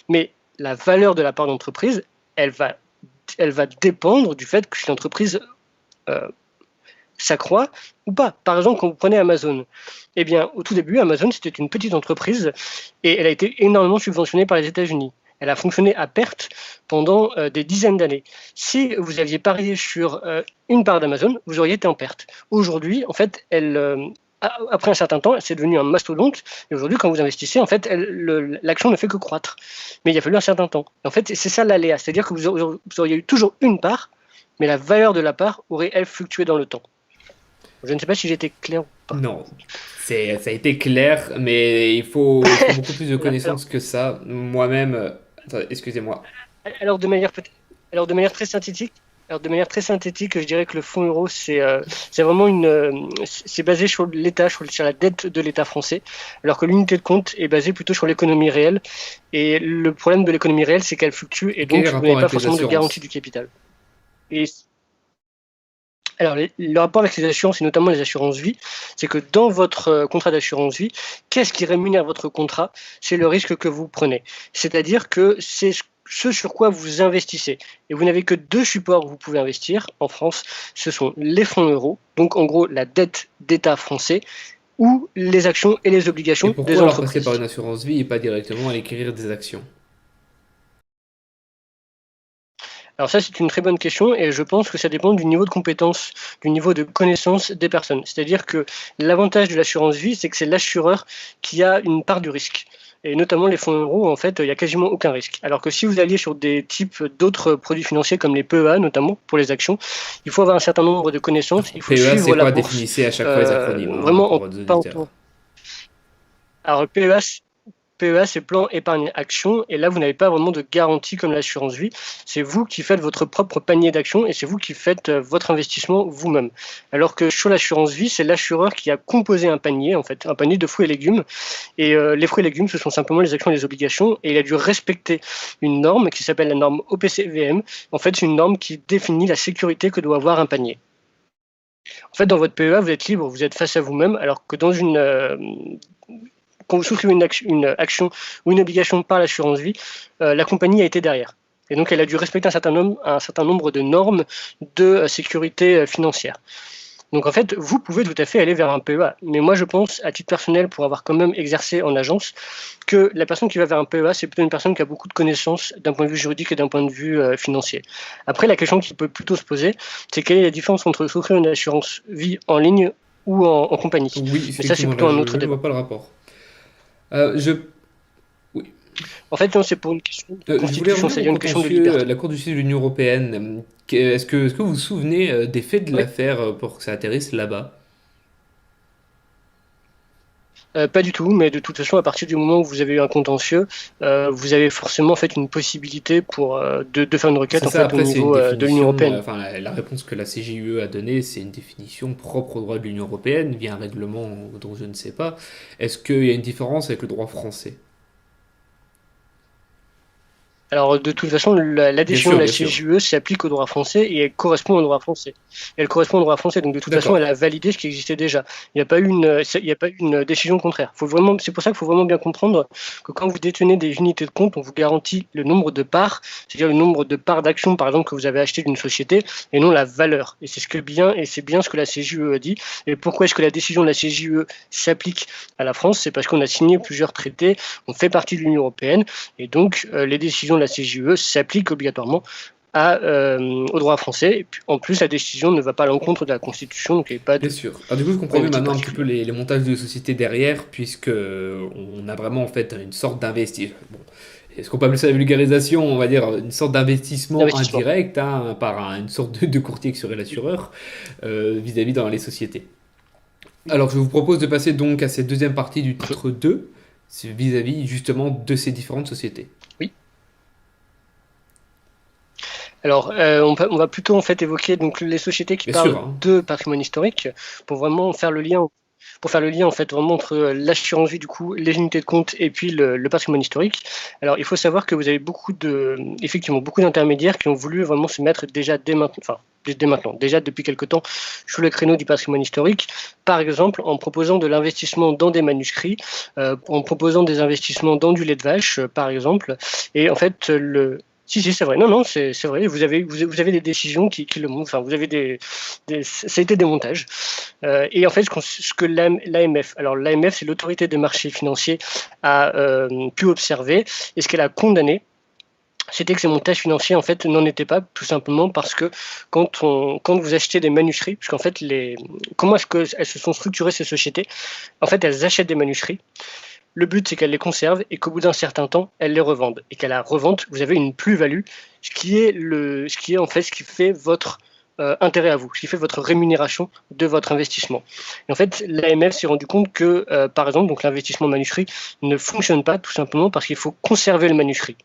[SPEAKER 2] Mais la valeur de la part d'entreprise, elle va dépendre du fait que si l'entreprise s'accroît ou pas. Par exemple, quand vous prenez Amazon, eh bien, au tout début, Amazon, c'était une petite entreprise et elle a été énormément subventionnée par les États-Unis. Elle a fonctionné à perte pendant des dizaines d'années. Si vous aviez parié sur une part d'Amazon, vous auriez été en perte. Aujourd'hui, en fait, après un certain temps, c'est devenu un mastodonte. Et aujourd'hui, quand vous investissez, en fait, l'action ne fait que croître. Mais il a fallu un certain temps. En fait, c'est ça l'aléa. C'est-à-dire que vous auriez eu toujours une part, mais la valeur de la part aurait, elle, fluctué dans le temps. Je ne sais pas si j'étais clair ou pas.
[SPEAKER 1] Non, ça a été clair, mais il faut beaucoup plus de connaissances que ça. Moi-même, excusez-moi.
[SPEAKER 2] Alors de manière très synthétique, je dirais que le fonds euro, c'est vraiment c'est basé sur l'État, sur la dette de l'État français, alors que l'unité de compte est basée plutôt sur l'économie réelle. Et le problème de l'économie réelle, c'est qu'elle fluctue et donc vous n'avez pas forcément de garantie du capital. Alors, le rapport avec les assurances, et notamment les assurances vie, c'est que dans votre contrat d'assurance vie, qu'est-ce qui rémunère votre contrat? C'est le risque que vous prenez. C'est-à-dire que c'est ce sur quoi vous investissez. Et vous n'avez que 2 supports où vous pouvez investir en France. Ce sont les fonds euros, donc en gros la dette d'État français, ou les actions et les obligations des entreprises.
[SPEAKER 1] Et pourquoi alors passer par une assurance vie et pas directement aller acquérir des actions?
[SPEAKER 2] Alors ça, c'est une très bonne question et je pense que ça dépend du niveau de compétence, du niveau de connaissance des personnes. C'est-à-dire que l'avantage de l'assurance vie, c'est que c'est l'assureur qui a une part du risque. Et notamment les fonds euros, en fait, il n'y a quasiment aucun risque. Alors que si vous alliez sur des types d'autres produits financiers comme les PEA, notamment pour les actions, il faut avoir un certain nombre de connaissances. Il faut
[SPEAKER 1] PEA,
[SPEAKER 2] suivre la bourse.
[SPEAKER 1] Définissez à chaque fois les acronymes.
[SPEAKER 2] Vraiment pas autour. Alors PEA, c'est plan épargne action, et là vous n'avez pas vraiment de garantie comme l'assurance vie. C'est vous qui faites votre propre panier d'actions et c'est vous qui faites votre investissement vous-même. Alors que sur l'assurance vie, c'est l'assureur qui a composé un panier, en fait, un panier de fruits et légumes. Et les fruits et légumes, ce sont simplement les actions et les obligations, et il a dû respecter une norme qui s'appelle la norme OPCVM. En fait, c'est une norme qui définit la sécurité que doit avoir un panier. En fait, dans votre PEA, vous êtes libre, vous êtes face à vous-même, alors que dans quand vous souscrivez une action ou une obligation par l'assurance vie, la compagnie a été derrière. Et donc, elle a dû respecter un certain nombre de normes de sécurité financière. Donc en fait, vous pouvez tout à fait aller vers un PEA. Mais moi, je pense, à titre personnel, pour avoir quand même exercé en agence, que la personne qui va vers un PEA, c'est plutôt une personne qui a beaucoup de connaissances d'un point de vue juridique et d'un point de vue financier. Après, la question qui peut plutôt se poser, c'est quelle est la différence entre souscrire une assurance vie en ligne ou en compagnie.
[SPEAKER 1] Oui,
[SPEAKER 2] Mais ça, c'est
[SPEAKER 1] effectivement,
[SPEAKER 2] plutôt
[SPEAKER 1] là,
[SPEAKER 2] un
[SPEAKER 1] je
[SPEAKER 2] autre
[SPEAKER 1] ne
[SPEAKER 2] débat.
[SPEAKER 1] vois pas le rapport. Euh, je, oui.
[SPEAKER 2] En fait, non, c'est pour une question de
[SPEAKER 1] Je voulais
[SPEAKER 2] constitution,
[SPEAKER 1] revenir au
[SPEAKER 2] c'est-à-dire une question de
[SPEAKER 1] contentieux,
[SPEAKER 2] liberté.
[SPEAKER 1] la Cour de justice de l'Union européenne. Est-ce que vous vous souvenez des faits de
[SPEAKER 2] Oui.
[SPEAKER 1] l'affaire pour que ça atterrisse là-bas?
[SPEAKER 2] Pas du tout, mais de toute façon, à partir du moment où vous avez eu un contentieux, vous avez forcément en fait une possibilité de faire une requête
[SPEAKER 1] C'est
[SPEAKER 2] en
[SPEAKER 1] ça,
[SPEAKER 2] fait au
[SPEAKER 1] après, c'est une
[SPEAKER 2] niveau de l'Union
[SPEAKER 1] définition,
[SPEAKER 2] européenne.
[SPEAKER 1] enfin, la réponse que la CJUE a donnée, c'est une définition propre au droit de l'Union européenne, via un règlement dont je ne sais pas. Est-ce qu'il y a une différence avec le droit français?
[SPEAKER 2] Alors, de toute façon, la décision de la
[SPEAKER 1] Bien sûr,
[SPEAKER 2] CJUE s'applique au droit français et elle correspond au droit français. Elle correspond au droit français, donc de toute façon,
[SPEAKER 1] d'accord.
[SPEAKER 2] elle a validé ce qui existait déjà. Il n'y a pas eu il y a pas eu une décision contraire. C'est pour ça qu'il faut vraiment bien comprendre que quand vous détenez des unités de compte, on vous garantit le nombre de parts, c'est-à-dire le nombre de parts d'actions, par exemple, que vous avez acheté d'une société, et non la valeur. Et c'est bien ce que la CJUE a dit. Et pourquoi est-ce que la décision de la CJUE s'applique à la France? C'est parce qu'on a signé plusieurs traités, on fait partie de l'Union européenne, et donc les décisions de la CJUE s'appliquent obligatoirement au droit français. Et puis, en plus, la décision ne va pas à l'encontre de la Constitution, donc il n'y a pas
[SPEAKER 1] Bien
[SPEAKER 2] de
[SPEAKER 1] sûr. Alors, du coup, je comprends mieux
[SPEAKER 2] problématique
[SPEAKER 1] maintenant un petit peu
[SPEAKER 2] particulière.
[SPEAKER 1] les montages de société derrière, puisque on a vraiment en fait une sorte d'investissement. Bon, est-ce qu'on peut appeler ça la vulgarisation? On va dire une sorte d'investissement
[SPEAKER 2] D'investissement.
[SPEAKER 1] indirect hein, par une sorte de courtier qui serait l'assureur vis-à-vis dans les sociétés. Alors, je vous propose de passer donc à cette deuxième partie du titre 2, c'est vis-à-vis justement de ces différentes sociétés.
[SPEAKER 2] Oui. Alors, on va plutôt en fait évoquer donc les sociétés qui
[SPEAKER 1] Bien sûr,
[SPEAKER 2] parlent
[SPEAKER 1] hein.
[SPEAKER 2] de patrimoine historique pour vraiment faire le lien. Pour faire le lien en fait vraiment entre l'assurance vie du coup, les unités de compte et puis le patrimoine historique. Alors il faut savoir que vous avez effectivement beaucoup d'intermédiaires qui ont voulu vraiment se mettre déjà dès maintenant, déjà depuis quelque temps, sous le créneau du patrimoine historique, par exemple en proposant de l'investissement dans des manuscrits, en proposant des investissements dans du lait de vache, par exemple. Et en fait, si, c'est vrai. Non, non, c'est vrai. Vous avez des décisions qui le montrent. Enfin, vous avez ça a été des montages. Et en fait, ce que l'AMF, alors l'AMF, c'est l'autorité des marchés financiers, a pu observer et ce qu'elle a condamné, c'était que ces montages financiers en fait n'en étaient pas, tout simplement parce que quand vous achetez des manuscrits, parce qu'en fait comment est-ce qu'elles se sont structurées ces sociétés? En fait, elles achètent des manuscrits. Le but, c'est qu'elles les conservent et qu'au bout d'un certain temps, elles les revendent. Et qu'à la revente, vous avez une plus-value, ce qui fait votre intérêt à vous, ce qui fait votre rémunération de votre investissement. Et en fait, l'AMF s'est rendu compte que, par exemple, donc l'investissement manuscrit ne fonctionne pas tout simplement parce qu'il faut conserver le manuscrit.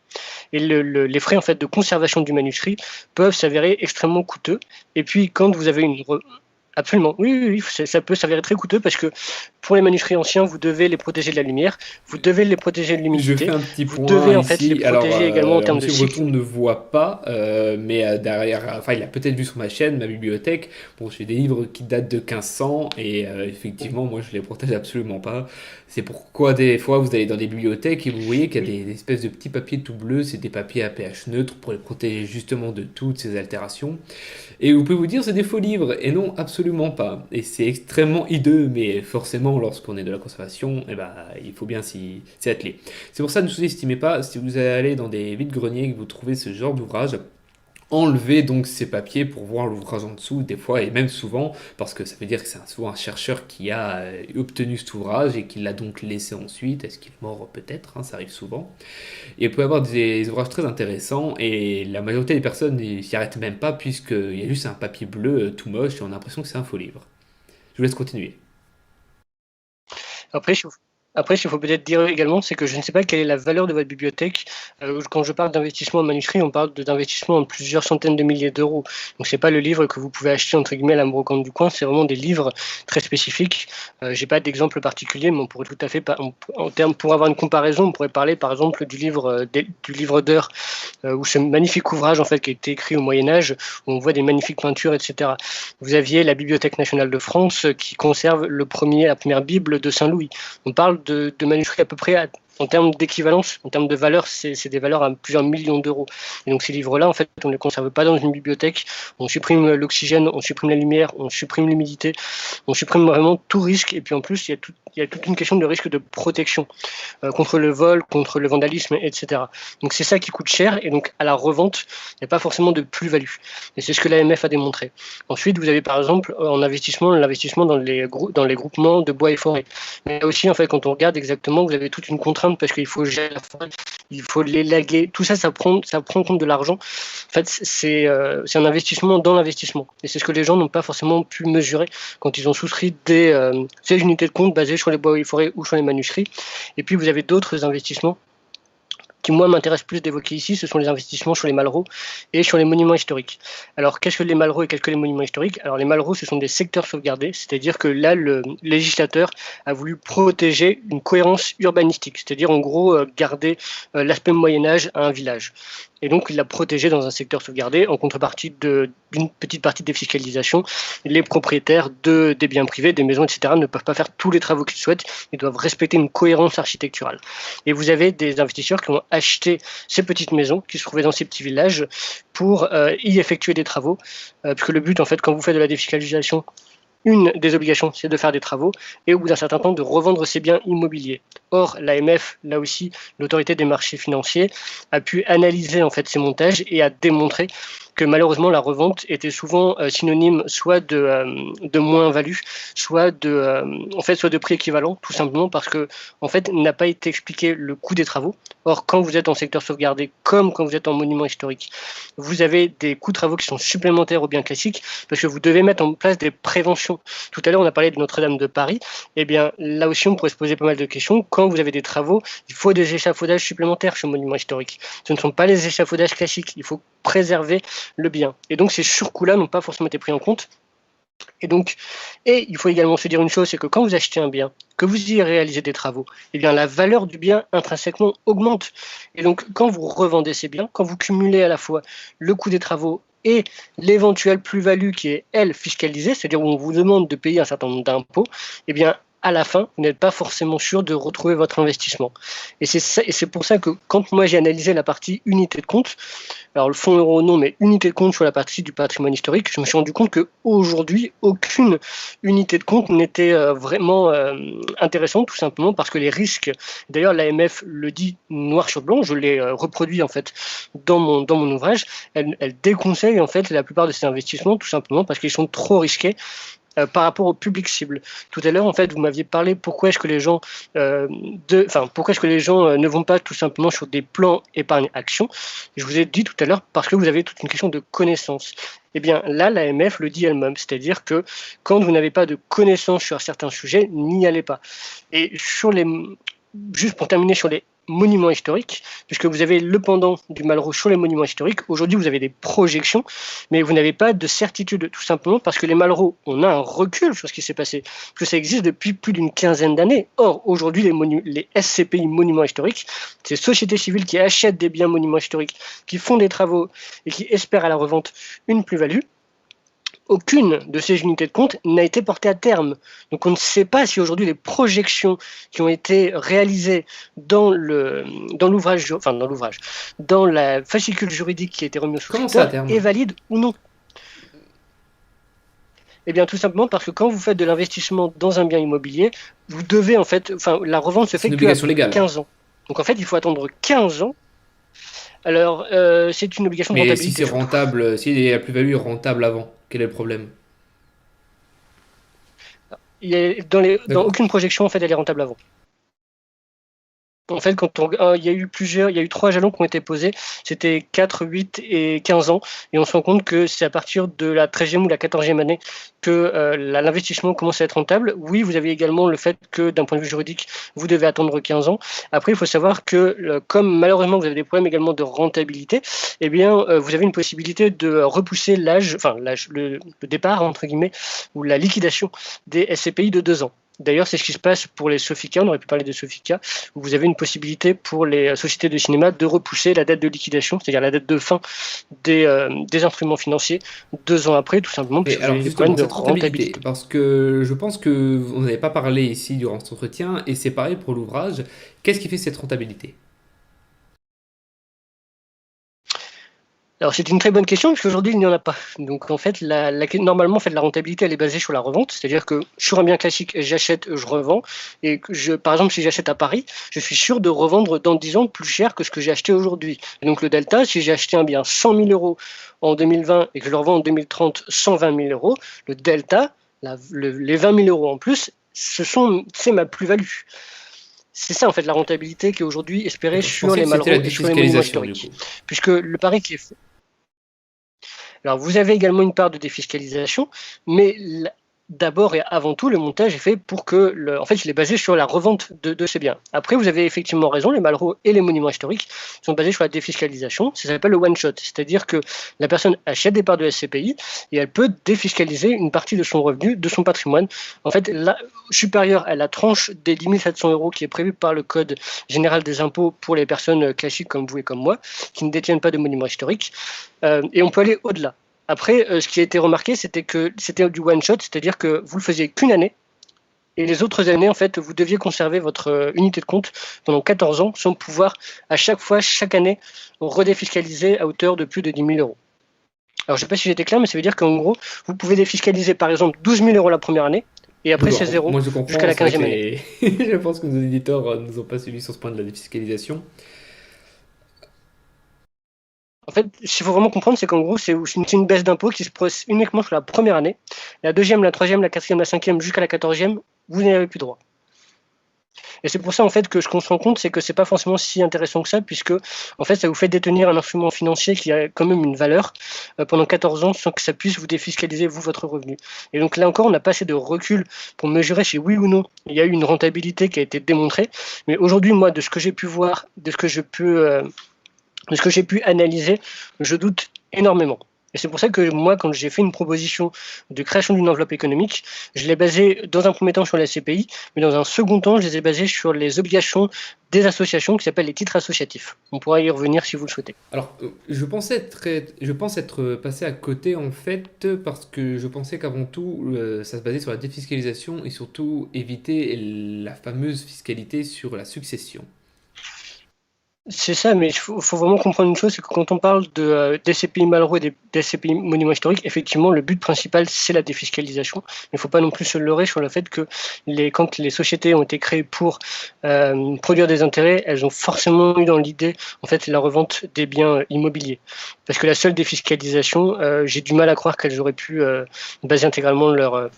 [SPEAKER 2] Et les frais en fait de conservation du manuscrit peuvent s'avérer extrêmement coûteux. Et puis, quand vous avez Absolument, oui, oui, oui, ça peut s'avérer très coûteux parce que pour les manuscrits anciens, vous devez les protéger de la lumière, vous devez les protéger de
[SPEAKER 1] Je fais
[SPEAKER 2] l'humidité,
[SPEAKER 1] un petit
[SPEAKER 2] vous
[SPEAKER 1] point
[SPEAKER 2] devez en fait les
[SPEAKER 1] ici.
[SPEAKER 2] protéger également en
[SPEAKER 1] Alors
[SPEAKER 2] termes de
[SPEAKER 1] Monsieur
[SPEAKER 2] cycle.
[SPEAKER 1] Breton ne voit pas, mais derrière, enfin, il a peut-être vu sur ma chaîne, ma bibliothèque. Bon, j'ai des livres qui datent de 1500 et effectivement, moi, je les protège absolument pas. C'est pourquoi des fois, vous allez dans des bibliothèques et vous voyez qu'il y a
[SPEAKER 2] Oui.
[SPEAKER 1] des espèces de petits papiers tout bleus. C'est des papiers à pH neutre pour les protéger justement de toutes ces altérations. Et vous pouvez vous dire, c'est des faux livres. Et non, absolument pas. Et c'est extrêmement hideux, mais forcément, lorsqu'on est de la conservation, eh ben, il faut bien s'y atteler. C'est pour ça, ne sous-estimez pas, si vous allez dans des vides-greniers et que vous trouvez ce genre d'ouvrage, enlevez donc ces papiers pour voir l'ouvrage en dessous, des fois, et même souvent, parce que ça veut dire que c'est souvent un chercheur qui a obtenu cet ouvrage et qui l'a donc laissé ensuite. Est-ce qu'il est mort? Peut-être, hein, ça arrive souvent. Et vous pouvez avoir des ouvrages très intéressants, et la majorité des personnes n'y arrêtent même pas, puisqu'il y a juste un papier bleu tout moche, et on a l'impression que c'est un faux livre. Je vous laisse continuer.
[SPEAKER 2] Après, ce qu'il faut peut-être dire également, c'est que je ne sais pas quelle est la valeur de votre bibliothèque. Quand je parle d'investissement en manuscrit, on parle d'investissement en plusieurs centaines de milliers d'euros. Donc c'est pas le livre que vous pouvez acheter entre guillemets à la brocante du coin, c'est vraiment des livres très spécifiques. J'ai pas d'exemple particulier, mais on pourrait tout à fait, en termes pour avoir une comparaison, on pourrait parler par exemple du livre d'heures, où ce magnifique ouvrage en fait qui a été écrit au Moyen Âge, où on voit des magnifiques peintures, etc. Vous aviez la Bibliothèque nationale de France qui conserve la première Bible de Saint Louis. On parle de manuscrits à peu près en termes d'équivalence, en termes de valeur, c'est des valeurs à plusieurs millions d'euros. Et donc ces livres-là, en fait, on ne les conserve pas dans une bibliothèque. On supprime l'oxygène, on supprime la lumière, on supprime l'humidité, on supprime vraiment tout risque. Et puis en plus, il y a toute une question de risque de protection contre le vol, contre le vandalisme, etc. Donc c'est ça qui coûte cher. Et donc à la revente, il n'y a pas forcément de plus-value. Et c'est ce que l'AMF a démontré. Ensuite, vous avez par exemple en investissement, l'investissement dans les groupements de bois et forêts. Mais aussi, en fait, quand on regarde exactement, vous avez toute une contrainte parce qu'il faut gérer la forêt, il faut l'élaguer. Tout ça, ça prend compte de l'argent. En fait, c'est un investissement dans l'investissement. Et c'est ce que les gens n'ont pas forcément pu mesurer quand ils ont souscrit ces unités de compte basées sur les bois et forêts ou sur les manuscrits. Et puis, vous avez d'autres investissements qui, moi, m'intéresse plus d'évoquer ici, ce sont les investissements sur les Malraux et sur les monuments historiques. Alors, qu'est-ce que les Malraux et qu'est-ce que les monuments historiques? Alors, les Malraux, ce sont des secteurs sauvegardés, c'est-à-dire que là, le législateur a voulu protéger une cohérence urbanistique, c'est-à-dire, en gros, garder l'aspect Moyen-Âge à un village. Et donc, il l'a protégé dans un secteur sauvegardé en contrepartie d'une petite partie de défiscalisation. Les propriétaires des biens privés, des maisons, etc. ne peuvent pas faire tous les travaux qu'ils souhaitent. Ils doivent respecter une cohérence architecturale. Et vous avez des investisseurs qui ont acheté ces petites maisons qui se trouvaient dans ces petits villages pour y effectuer des travaux. Puisque le but, en fait, quand vous faites de la défiscalisation, une des obligations, c'est de faire des travaux et au bout d'un certain temps, de revendre ses biens immobiliers. Or, l'AMF, là aussi, l'autorité des marchés financiers, a pu analyser en fait ces montages et a démontré que malheureusement la revente était souvent synonyme soit de moins-value, soit de prix équivalent, tout simplement parce que en fait n'a pas été expliqué le coût des travaux. Or, quand vous êtes en secteur sauvegardé, comme quand vous êtes en monument historique, vous avez des coûts de travaux qui sont supplémentaires aux biens classiques parce que vous devez mettre en place des préventions. Tout à l'heure, on a parlé de Notre-Dame de Paris. Eh bien, là aussi, on pourrait se poser pas mal de questions. Quand vous avez des travaux, il faut des échafaudages supplémentaires sur le monument historique. Ce ne sont pas les échafaudages classiques. Il faut préserver le bien. Et donc, ces surcoûts-là n'ont pas forcément été pris en compte. Et il faut également se dire une chose, c'est que quand vous achetez un bien, que vous y réalisez des travaux, eh bien la valeur du bien intrinsèquement augmente. Et donc quand vous revendez ces biens, quand vous cumulez à la fois le coût des travaux et l'éventuelle plus-value qui est, elle, fiscalisée, c'est-à-dire où on vous demande de payer un certain nombre d'impôts, eh bien à la fin, vous n'êtes pas forcément sûr de retrouver votre investissement. Et c'est pour ça que quand moi j'ai analysé la partie unité de compte, alors le fonds euro non, mais unité de compte sur la partie du patrimoine historique, je me suis rendu compte qu'aujourd'hui, aucune unité de compte n'était vraiment intéressante, tout simplement parce que les risques, d'ailleurs l'AMF le dit noir sur blanc, je l'ai reproduit en fait dans mon ouvrage, elle déconseille en fait la plupart de ces investissements, tout simplement parce qu'ils sont trop risqués par rapport au public cible. Tout à l'heure, en fait, vous m'aviez parlé pourquoi est-ce que les gens, ne vont pas tout simplement sur des plans épargne-action. Je vous ai dit tout à l'heure parce que vous avez toute une question de connaissance. Eh bien, là, l'AMF le dit elle-même, c'est-à-dire que quand vous n'avez pas de connaissance sur certains sujets, n'y allez pas. Et juste pour terminer sur les monuments historiques, puisque vous avez le pendant du Malraux sur les monuments historiques. Aujourd'hui, vous avez des projections, mais vous n'avez pas de certitude, tout simplement parce que les Malraux, on a un recul sur ce qui s'est passé, parce que ça existe depuis plus d'une quinzaine d'années. Or, aujourd'hui, les SCPI monuments historiques, ces sociétés civiles qui achètent des biens monuments historiques, qui font des travaux et qui espèrent à la revente une plus-value, aucune de ces unités de compte n'a été portée à terme. Donc on ne sait pas si aujourd'hui les projections qui ont été réalisées dans la fascicule juridique qui a été remise au souscripteur est valide ou non. Eh bien, tout simplement parce que quand vous faites de l'investissement dans un bien immobilier, vous devez la revente se fait que 15 ans. Donc en fait, il faut attendre 15 ans. Alors, c'est une obligation de rentabilité.
[SPEAKER 1] Mais si c'est rentable, si la plus-value est rentable avant, quel est le problème?
[SPEAKER 2] Dans aucune projection, en fait, elle est rentable avant. En fait, il y a eu 3 jalons qui ont été posés, c'était 4, 8 et 15 ans, et on se rend compte que c'est à partir de la 13e ou la 14e année que l'investissement commence à être rentable. Oui, vous avez également le fait que d'un point de vue juridique, vous devez attendre 15 ans. Après, il faut savoir que comme malheureusement vous avez des problèmes également de rentabilité, eh bien, vous avez une possibilité de repousser le départ, entre guillemets, ou la liquidation des SCPI de 2 ans. D'ailleurs, c'est ce qui se passe pour les Sofica, on aurait pu parler de Sofica, où vous avez une possibilité pour les sociétés de cinéma de repousser la date de liquidation, c'est-à-dire la date de fin des instruments financiers 2 ans après, tout simplement,
[SPEAKER 1] Et
[SPEAKER 2] puisque vous
[SPEAKER 1] alors
[SPEAKER 2] avez des problèmes
[SPEAKER 1] justement,
[SPEAKER 2] de
[SPEAKER 1] cette rentabilité,
[SPEAKER 2] rentabilité.
[SPEAKER 1] parce que je pense que vous n'avez pas parlé ici durant cet entretien, et c'est pareil pour l'ouvrage. Qu'est-ce qui fait cette rentabilité?
[SPEAKER 2] Alors c'est une très bonne question puisqu'aujourd'hui il n'y en a pas. Donc en fait, normalement en fait, la rentabilité elle est basée sur la revente, c'est-à-dire que sur un bien classique j'achète, je revends, et que par exemple si j'achète à Paris, je suis sûr de revendre dans 10 ans plus cher que ce que j'ai acheté aujourd'hui. Et donc le delta, si j'ai acheté un bien 100 000 euros en 2020 et que je le revends en 2030 120 000 euros, le delta, les 20 000 euros en plus, c'est ma plus-value. C'est ça en fait la rentabilité qui est aujourd'hui espérée
[SPEAKER 1] D'accord, je
[SPEAKER 2] sur
[SPEAKER 1] pensais
[SPEAKER 2] les
[SPEAKER 1] que c'était la
[SPEAKER 2] Malraux et sur les monuments
[SPEAKER 1] défiscalisation du
[SPEAKER 2] historiques.
[SPEAKER 1] coup.
[SPEAKER 2] Puisque le pari qui est alors, vous avez également une part de défiscalisation, mais d'abord et avant tout, le montage est fait pour que, en fait, il est basé sur la revente de ces biens. Après, vous avez effectivement raison, les Malraux et les monuments historiques sont basés sur la défiscalisation. Ça s'appelle le one-shot, c'est-à-dire que la personne achète des parts de SCPI et elle peut défiscaliser une partie de son revenu, de son patrimoine, en fait, supérieure à la tranche des 10 700 euros qui est prévue par le Code général des impôts pour les personnes classiques comme vous et comme moi, qui ne détiennent pas de monuments historiques. Et on peut aller au-delà. Après, ce qui a été remarqué, c'était que c'était du one-shot, c'est-à-dire que vous le faisiez qu'une année, et les autres années, en fait, vous deviez conserver votre unité de compte pendant 14 ans, sans pouvoir, à chaque fois, chaque année, redéfiscaliser à hauteur de plus de 10 000 euros. Alors, je ne sais pas si j'étais clair, mais ça veut dire qu'en gros, vous pouvez défiscaliser, par exemple, 12 000 euros la première année, et après, c'est
[SPEAKER 1] D'accord,
[SPEAKER 2] zéro
[SPEAKER 1] moi je
[SPEAKER 2] jusqu'à
[SPEAKER 1] comprends,
[SPEAKER 2] la
[SPEAKER 1] c'est vrai que
[SPEAKER 2] 15e année.
[SPEAKER 1] je pense que nos éditeurs ne nous ont pas suivis sur ce point de la défiscalisation.
[SPEAKER 2] En fait, ce qu'il faut vraiment comprendre, c'est qu'en gros, c'est une baisse d'impôt qui se processe uniquement sur la première année. La deuxième, la troisième, la quatrième, la cinquième, jusqu'à la 14e, vous n'y avez plus droit. Et c'est pour ça en fait que ce qu'on se rend compte, c'est que c'est pas forcément si intéressant que ça, puisque en fait ça vous fait détenir un instrument financier qui a quand même une valeur pendant 14 ans sans que ça puisse vous défiscaliser vous votre revenu. Et donc là encore, on n'a pas assez de recul pour mesurer si oui ou non il y a eu une rentabilité qui a été démontrée. Mais aujourd'hui, moi, de ce que j'ai pu voir, de ce que j'ai pu analyser, je doute énormément. Et c'est pour ça que moi, quand j'ai fait une proposition de création d'une enveloppe économique, je l'ai basée dans un premier temps sur la SCPI, mais dans un second temps, je les ai basées sur les obligations des associations qui s'appellent les titres associatifs. On pourra y revenir si vous le souhaitez.
[SPEAKER 1] Alors, je pense être passé à côté en fait, parce que je pensais qu'avant tout, ça se basait sur la défiscalisation et surtout éviter la fameuse fiscalité sur la succession.
[SPEAKER 2] C'est ça, mais faut vraiment comprendre une chose, c'est que quand on parle des SCPI Malraux et des SCPI Monuments Historiques, effectivement, le but principal, c'est la défiscalisation. Mais il ne faut pas non plus se leurrer sur le fait que quand les sociétés ont été créées pour produire des intérêts, elles ont forcément eu dans l'idée, en fait, la revente des biens immobiliers. Parce que la seule défiscalisation, j'ai du mal à croire qu'elles auraient pu baser intégralement leur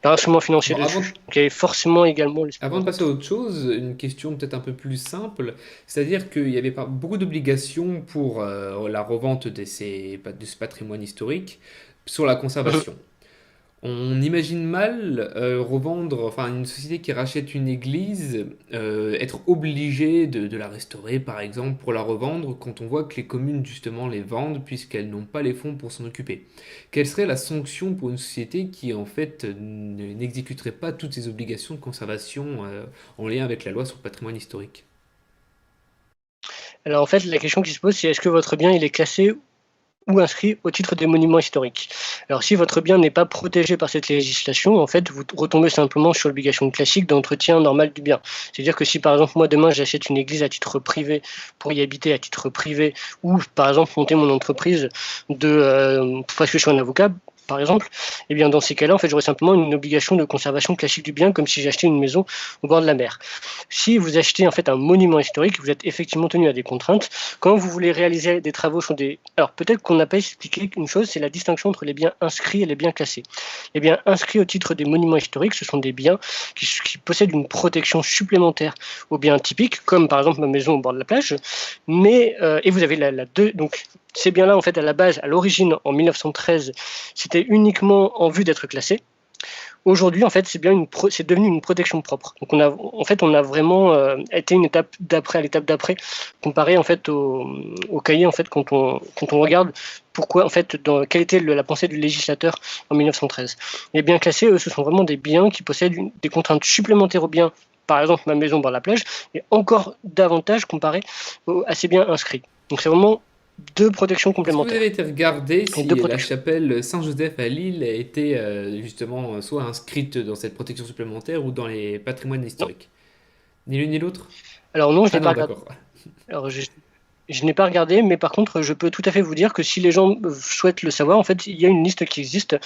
[SPEAKER 2] instrument financier
[SPEAKER 1] Bon,
[SPEAKER 2] dessus. Donc il y avait forcément également
[SPEAKER 1] avant de passer à autre chose, une question peut-être un peu plus simple, c'est-à-dire qu'il y avait beaucoup d'obligations pour la revente de ce patrimoine historique sur la conservation. On imagine mal revendre, enfin une société qui rachète une église, être obligée de la restaurer par exemple pour la revendre quand on voit que les communes justement les vendent puisqu'elles n'ont pas les fonds pour s'en occuper. Quelle serait la sanction pour une société qui en fait n'exécuterait pas toutes ses obligations de conservation en lien avec la loi sur le patrimoine historique?
[SPEAKER 2] Alors en fait, la question qui se pose, c'est est-ce que votre bien il est classé ou inscrit au titre des monuments historiques. Alors si votre bien n'est pas protégé par cette législation, en fait, vous retombez simplement sur l'obligation classique d'entretien normal du bien. C'est-à-dire que si par exemple moi demain j'achète une église à titre privé pour y habiter à titre privé, ou par exemple monter mon entreprise parce que je suis un avocat, par exemple, eh bien dans ces cas-là, en fait, j'aurais simplement une obligation de conservation classique du bien, comme si j'achetais une maison au bord de la mer. Si vous achetez en fait un monument historique, vous êtes effectivement tenu à des contraintes. Quand vous voulez réaliser des travaux sur des... Alors peut-être qu'on n'a pas expliqué une chose, c'est la distinction entre les biens inscrits et les biens classés. Les biens inscrits au titre des monuments historiques, ce sont des biens qui possèdent une protection supplémentaire aux biens typiques, comme par exemple ma maison au bord de la plage. Et vous avez donc ces biens-là, en fait, à la base, à l'origine, en 1913, c'était uniquement en vue d'être classés. Aujourd'hui, en fait, c'est devenu une protection propre. Donc, on a vraiment été une étape d'après à l'étape d'après, comparé en fait au cahier. En fait, quand on regarde pourquoi, en fait, quelle était la pensée du législateur en 1913. Les biens classés, eux, ce sont vraiment des biens qui possèdent des contraintes supplémentaires aux biens, par exemple ma maison bord de la plage, et encore davantage comparé à ces biens inscrits. Donc c'est vraiment deux protections
[SPEAKER 1] Est-ce que vous
[SPEAKER 2] complémentaires.
[SPEAKER 1] avez été regarder si la
[SPEAKER 2] protections.
[SPEAKER 1] chapelle Saint-Joseph à Lille a été justement soit inscrite dans cette protection supplémentaire ou dans les patrimoines
[SPEAKER 2] Non.
[SPEAKER 1] historiques? Ni l'une ni l'autre?
[SPEAKER 2] Alors non, je
[SPEAKER 1] Ah
[SPEAKER 2] n'ai pas
[SPEAKER 1] non,
[SPEAKER 2] regardé.
[SPEAKER 1] d'accord.
[SPEAKER 2] Alors, je n'ai pas regardé, mais par contre, je peux tout à fait vous dire que si les gens souhaitent le savoir, en fait, il y a une liste qui existe,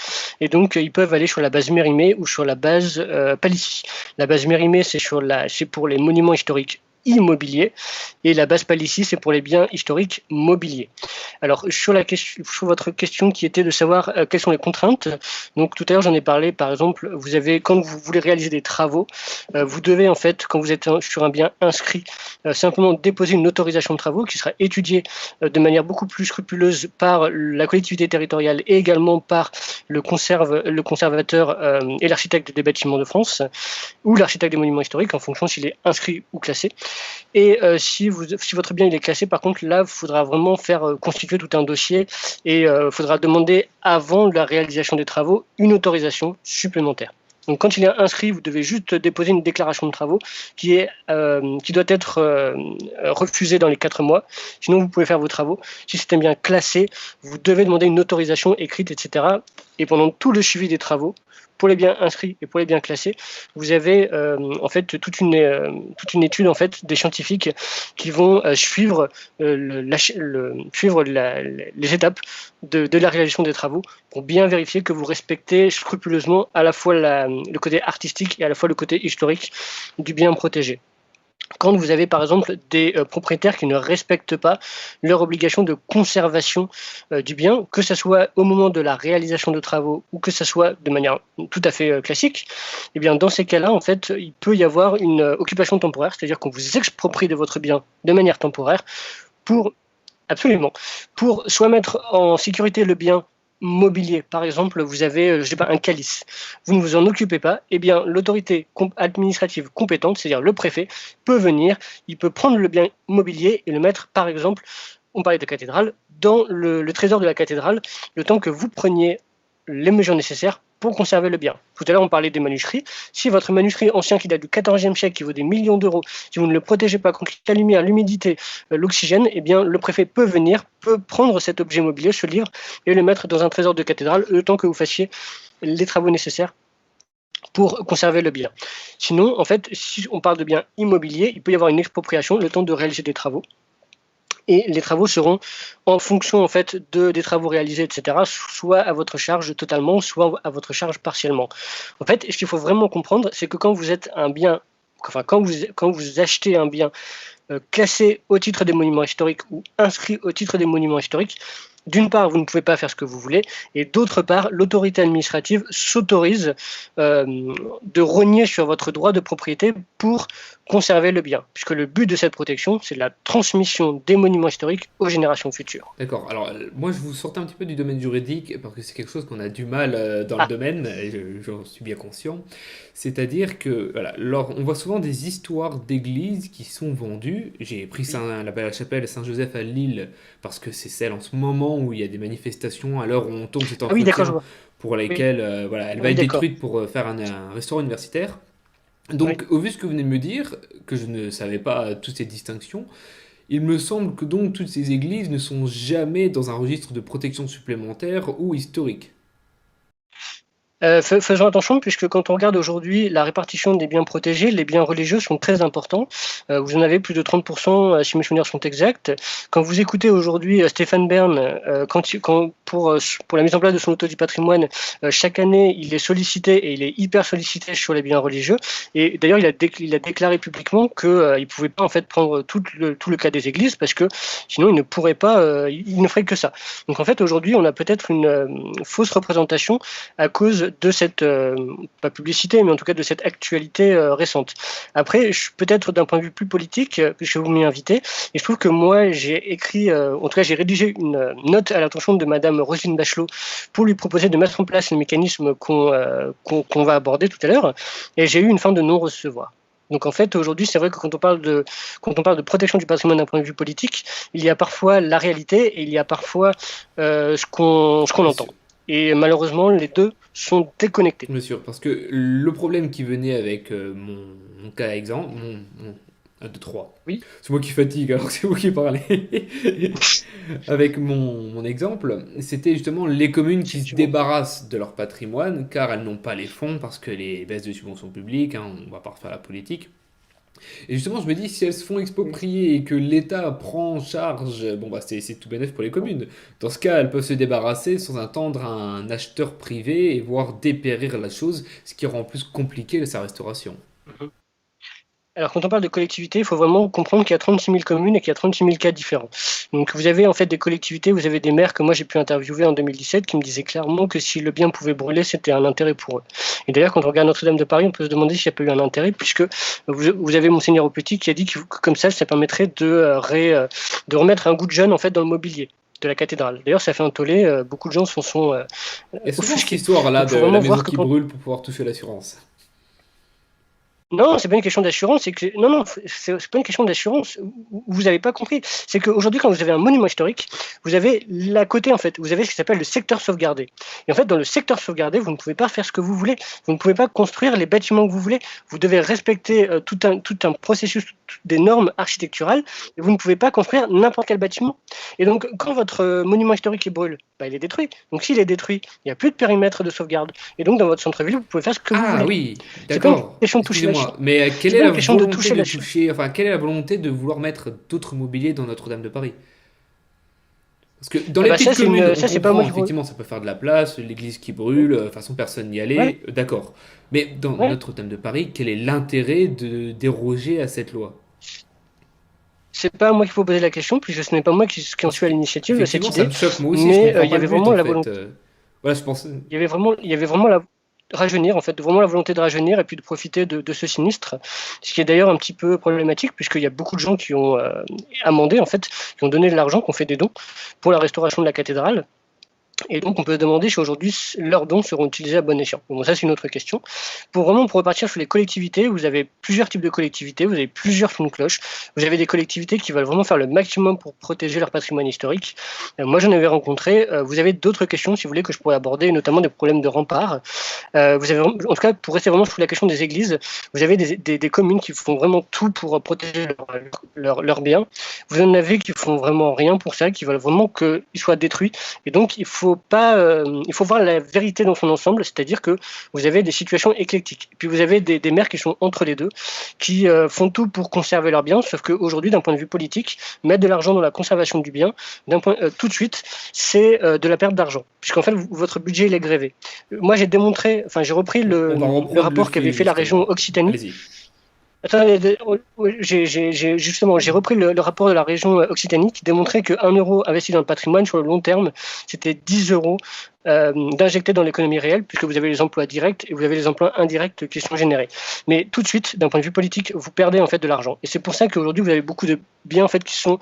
[SPEAKER 2] et donc ils peuvent aller sur la base Mérimée ou sur la base Palissy. La base Mérimée, c'est pour les monuments historiques immobiliers, et la base Palissy, c'est pour les biens historiques mobiliers. Alors, sur votre question qui était de savoir quelles sont les contraintes, donc tout à l'heure j'en ai parlé, par exemple, quand vous voulez réaliser des travaux, vous devez en fait, quand vous êtes sur un bien inscrit, simplement déposer une autorisation de travaux qui sera étudiée de manière beaucoup plus scrupuleuse par la collectivité territoriale et également par le conservateur et l'architecte des bâtiments de France ou l'architecte des monuments historiques en fonction s'il est inscrit ou classé. Et si votre bien il est classé, par contre, là, il faudra vraiment faire constituer tout un dossier et il faudra demander avant la réalisation des travaux une autorisation supplémentaire. Donc quand il est inscrit, vous devez juste déposer une déclaration de travaux qui doit être refusée dans les 4 mois. Sinon, vous pouvez faire vos travaux. Si c'est un bien classé, vous devez demander une autorisation écrite, etc. Et pendant tout le suivi des travaux, pour les biens inscrits et pour les biens classés, vous avez en fait toute une étude en fait des scientifiques qui vont suivre les étapes de la réalisation des travaux pour bien vérifier que vous respectez scrupuleusement à la fois le côté artistique et à la fois le côté historique du bien protégé. Quand vous avez par exemple des propriétaires qui ne respectent pas leur obligation de conservation du bien, que ce soit au moment de la réalisation de travaux ou que ce soit de manière tout à fait classique, eh bien dans ces cas-là, en fait, il peut y avoir une occupation temporaire, c'est-à-dire qu'on vous exproprie de votre bien de manière temporaire pour soit mettre en sécurité le bien mobilier. Par exemple, vous avez, un calice. Vous ne vous en occupez pas, eh bien, l'autorité administrative compétente, c'est-à-dire le préfet, peut venir, il peut prendre le bien mobilier et le mettre, par exemple, on parlait de cathédrale, dans le trésor de la cathédrale, le temps que vous preniez les mesures nécessaires pour conserver le bien. Tout à l'heure, on parlait des manuscrits. Si votre manuscrit ancien qui date du XIVe siècle, qui vaut des millions d'euros, si vous ne le protégez pas contre la lumière, l'humidité, l'oxygène, eh bien, le préfet peut prendre cet objet mobilier, ce livre, et le mettre dans un trésor de cathédrale, le temps que vous fassiez les travaux nécessaires pour conserver le bien. Sinon, en fait, si on parle de biens immobiliers, il peut y avoir une expropriation, le temps de réaliser des travaux. Et les travaux seront en fonction en fait des travaux réalisés, etc., soit à votre charge totalement, soit à votre charge partiellement. En fait, ce qu'il faut vraiment comprendre, c'est que quand vous achetez un bien classé au titre des monuments historiques ou inscrit au titre des monuments historiques, d'une part, vous ne pouvez pas faire ce que vous voulez, et d'autre part, l'autorité administrative s'autorise de rogner sur votre droit de propriété pour conserver le bien, puisque le but de cette protection, c'est la transmission des monuments historiques aux générations futures.
[SPEAKER 1] D'accord. Alors, moi, je vous sortais un petit peu du domaine juridique, parce que c'est quelque chose qu'on a du mal dans le domaine, et j'en suis bien conscient. C'est-à-dire que, voilà, on voit souvent des histoires d'églises qui sont vendues. J'ai pris la chapelle Saint-Joseph à Lille, parce que c'est celle en ce moment où il y a des manifestations, à l'heure où on tourne cet
[SPEAKER 2] Ah oui, d'accord, je
[SPEAKER 1] entretien,
[SPEAKER 2] vois.
[SPEAKER 1] pour lesquelles elle va
[SPEAKER 2] Oui,
[SPEAKER 1] être
[SPEAKER 2] d'accord.
[SPEAKER 1] détruite pour faire un restaurant universitaire. Donc,
[SPEAKER 2] Oui.
[SPEAKER 1] au vu de ce que vous venez de me dire, que je ne savais pas toutes ces distinctions, il me semble que donc toutes ces églises ne sont jamais dans un registre de protection supplémentaire ou historique.
[SPEAKER 2] Faisons attention, puisque quand on regarde aujourd'hui la répartition des biens protégés, les biens religieux sont très importants. Vous en avez plus de 30%, si mes souvenirs sont exacts. Quand vous écoutez aujourd'hui Stéphane Bern, pour la mise en place de son auto du patrimoine, chaque année, il est sollicité et il est hyper sollicité sur les biens religieux. Et d'ailleurs, il a déclaré publiquement qu'il ne pouvait pas en fait prendre tout le cas des églises, parce que sinon, il ne pourrait pas, il ne ferait que ça. Donc en fait, aujourd'hui, on a peut-être une fausse représentation à cause de cette, pas publicité, mais en tout cas de cette actualité récente. Après, peut-être d'un point de vue plus politique, puisque vous m'y invitez, et je trouve que moi, j'ai écrit, en tout cas, j'ai rédigé une note à l'attention de Madame Roselyne Bachelot pour lui proposer de mettre en place le mécanisme qu'on va aborder tout à l'heure, et j'ai eu une fin de non-recevoir. Donc en fait, aujourd'hui, c'est vrai que quand on parle de protection du patrimoine d'un point de vue politique, il y a parfois la réalité et il y a parfois ce qu'on
[SPEAKER 1] Bien
[SPEAKER 2] entend.
[SPEAKER 1] sûr.
[SPEAKER 2] Et malheureusement, les deux sont déconnectés.
[SPEAKER 1] Bien sûr, parce que le problème qui venait avec mon cas exemple, 1, 2, 3.
[SPEAKER 2] Oui.
[SPEAKER 1] C'est moi qui fatigue alors que c'est vous qui parlez. Avec mon exemple, c'était justement les communes qui se
[SPEAKER 2] Effectivement.
[SPEAKER 1] débarrassent de leur patrimoine car elles n'ont pas les fonds parce que les baisses de subventions publiques, hein, on va pas refaire la politique. Et justement, je me dis, si elles se font exproprier et que l'État prend en charge, bon bah c'est tout bénef pour les communes. Dans ce cas, elles peuvent se débarrasser sans attendre un acheteur privé et voir dépérir la chose, ce qui rend plus compliqué sa restauration.
[SPEAKER 2] Mhm. Alors, quand on parle de collectivités, il faut vraiment comprendre qu'il y a 36 000 communes et qu'il y a 36 000 cas différents. Donc, vous avez en fait des collectivités, vous avez des maires que moi j'ai pu interviewer en 2017 qui me disaient clairement que si le bien pouvait brûler, c'était un intérêt pour eux. Et d'ailleurs, quand on regarde Notre-Dame de Paris, on peut se demander s'il n'y a pas eu un intérêt, puisque vous avez Monseigneur Aupetit qui a dit que comme ça permettrait de remettre un goût de jeune en fait dans le mobilier de la cathédrale. D'ailleurs, ça fait un tollé, beaucoup de gens s'en sont
[SPEAKER 1] Et souvent cette
[SPEAKER 2] offusqués.
[SPEAKER 1] histoire-là
[SPEAKER 2] Donc, il
[SPEAKER 1] de
[SPEAKER 2] faut
[SPEAKER 1] la
[SPEAKER 2] vraiment
[SPEAKER 1] maison
[SPEAKER 2] voir que
[SPEAKER 1] qui brûle pour pouvoir toucher l'assurance.
[SPEAKER 2] non, c'est pas une question d'assurance, non, c'est pas une question d'assurance. Vous n'avez pas compris. C'est qu'aujourd'hui, quand vous avez un monument historique, vous avez la côté en fait, vous avez ce qui s'appelle le secteur sauvegardé. Et en fait, dans le secteur sauvegardé, vous ne pouvez pas faire ce que vous voulez. Vous ne pouvez pas construire les bâtiments que vous voulez. Vous devez respecter tout un processus, des normes architecturales. Et vous ne pouvez pas construire n'importe quel bâtiment. Et donc, quand votre monument historique il brûle, bah, il est détruit. Donc, s'il est détruit, il n'y a plus de périmètre de sauvegarde. Et donc, dans votre centre-ville, vous pouvez faire ce que vous
[SPEAKER 1] Ah
[SPEAKER 2] voulez.
[SPEAKER 1] oui,
[SPEAKER 2] C'est pas une
[SPEAKER 1] d'accord.
[SPEAKER 2] question de toucher la
[SPEAKER 1] Excusez-moi, mais quelle
[SPEAKER 2] c'est
[SPEAKER 1] est
[SPEAKER 2] pas
[SPEAKER 1] la
[SPEAKER 2] une question de
[SPEAKER 1] volonté
[SPEAKER 2] toucher
[SPEAKER 1] de
[SPEAKER 2] la
[SPEAKER 1] toucher, enfin, quelle est la volonté de vouloir mettre d'autres mobiliers dans Notre-Dame de Paris? Parce que dans
[SPEAKER 2] Ah
[SPEAKER 1] les
[SPEAKER 2] bah
[SPEAKER 1] petites communes, on
[SPEAKER 2] ça c'est pas moi
[SPEAKER 1] comprend,
[SPEAKER 2] qui vois.
[SPEAKER 1] effectivement, ça peut faire de la place, l'église qui brûle, de toute façon personne n'y
[SPEAKER 2] Ouais,
[SPEAKER 1] allait, d'accord. Mais dans
[SPEAKER 2] ouais.
[SPEAKER 1] Notre-Dame de Paris, quel est l'intérêt de déroger à cette loi?
[SPEAKER 2] C'est pas à moi qu'il faut poser la question, puisque ce n'est pas moi qui en
[SPEAKER 1] Parce
[SPEAKER 2] suis à
[SPEAKER 1] que,
[SPEAKER 2] l'initiative de cette
[SPEAKER 1] effectivement, ça
[SPEAKER 2] idée,
[SPEAKER 1] me choque moi aussi, je
[SPEAKER 2] mais
[SPEAKER 1] comprends
[SPEAKER 2] il y
[SPEAKER 1] pas le
[SPEAKER 2] avait
[SPEAKER 1] but
[SPEAKER 2] vraiment
[SPEAKER 1] en
[SPEAKER 2] la
[SPEAKER 1] fait.
[SPEAKER 2] volonté,
[SPEAKER 1] Voilà, je pense.
[SPEAKER 2] il y avait vraiment la rajeunir en fait, vraiment la volonté de rajeunir et puis de profiter de ce sinistre, ce qui est d'ailleurs un petit peu problématique puisqu'il y a beaucoup de gens qui ont amendé en fait, qui ont donné de l'argent, qui ont fait des dons pour la restauration de la cathédrale. Et donc, on peut se demander si aujourd'hui leurs dons seront utilisés à bon escient. Bon, ça, c'est une autre question. Pour repartir sur les collectivités, vous avez plusieurs types de collectivités, vous avez plusieurs sons de cloche. Vous avez des collectivités qui veulent vraiment faire le maximum pour protéger leur patrimoine historique. Moi, j'en avais rencontré. Vous avez d'autres questions, si vous voulez, que je pourrais aborder, notamment des problèmes de remparts. Vous avez, en tout cas, pour rester vraiment sur la question des églises, vous avez des communes qui font vraiment tout pour protéger leurs biens. Vous en avez qui font vraiment rien pour ça, qui veulent vraiment qu'ils soient détruits. Et donc, il faut voir la vérité dans son ensemble, c'est-à-dire que vous avez des situations éclectiques. Et puis vous avez des maires qui sont entre les deux, qui font tout pour conserver leurs biens, sauf qu'aujourd'hui, d'un point de vue politique, mettre de l'argent dans la conservation du bien, tout de suite, c'est de la perte d'argent, puisqu'en fait, votre budget il est grévé. Moi, j'ai repris
[SPEAKER 1] On va
[SPEAKER 2] le
[SPEAKER 1] reprendre le
[SPEAKER 2] rapport qu'avait
[SPEAKER 1] fil
[SPEAKER 2] fait la région
[SPEAKER 1] justement.
[SPEAKER 2] Occitanie.
[SPEAKER 1] Allez-y.
[SPEAKER 2] Attendez, justement, j'ai repris le rapport de la région Occitanie qui démontrait que 1 euro investi dans le patrimoine sur le long terme, c'était 10 euros d'injecter dans l'économie réelle, puisque vous avez les emplois directs et vous avez les emplois indirects qui sont générés. Mais tout de suite, d'un point de vue politique, vous perdez en fait de l'argent. Et c'est pour ça qu'aujourd'hui, vous avez beaucoup de biens en fait qui sont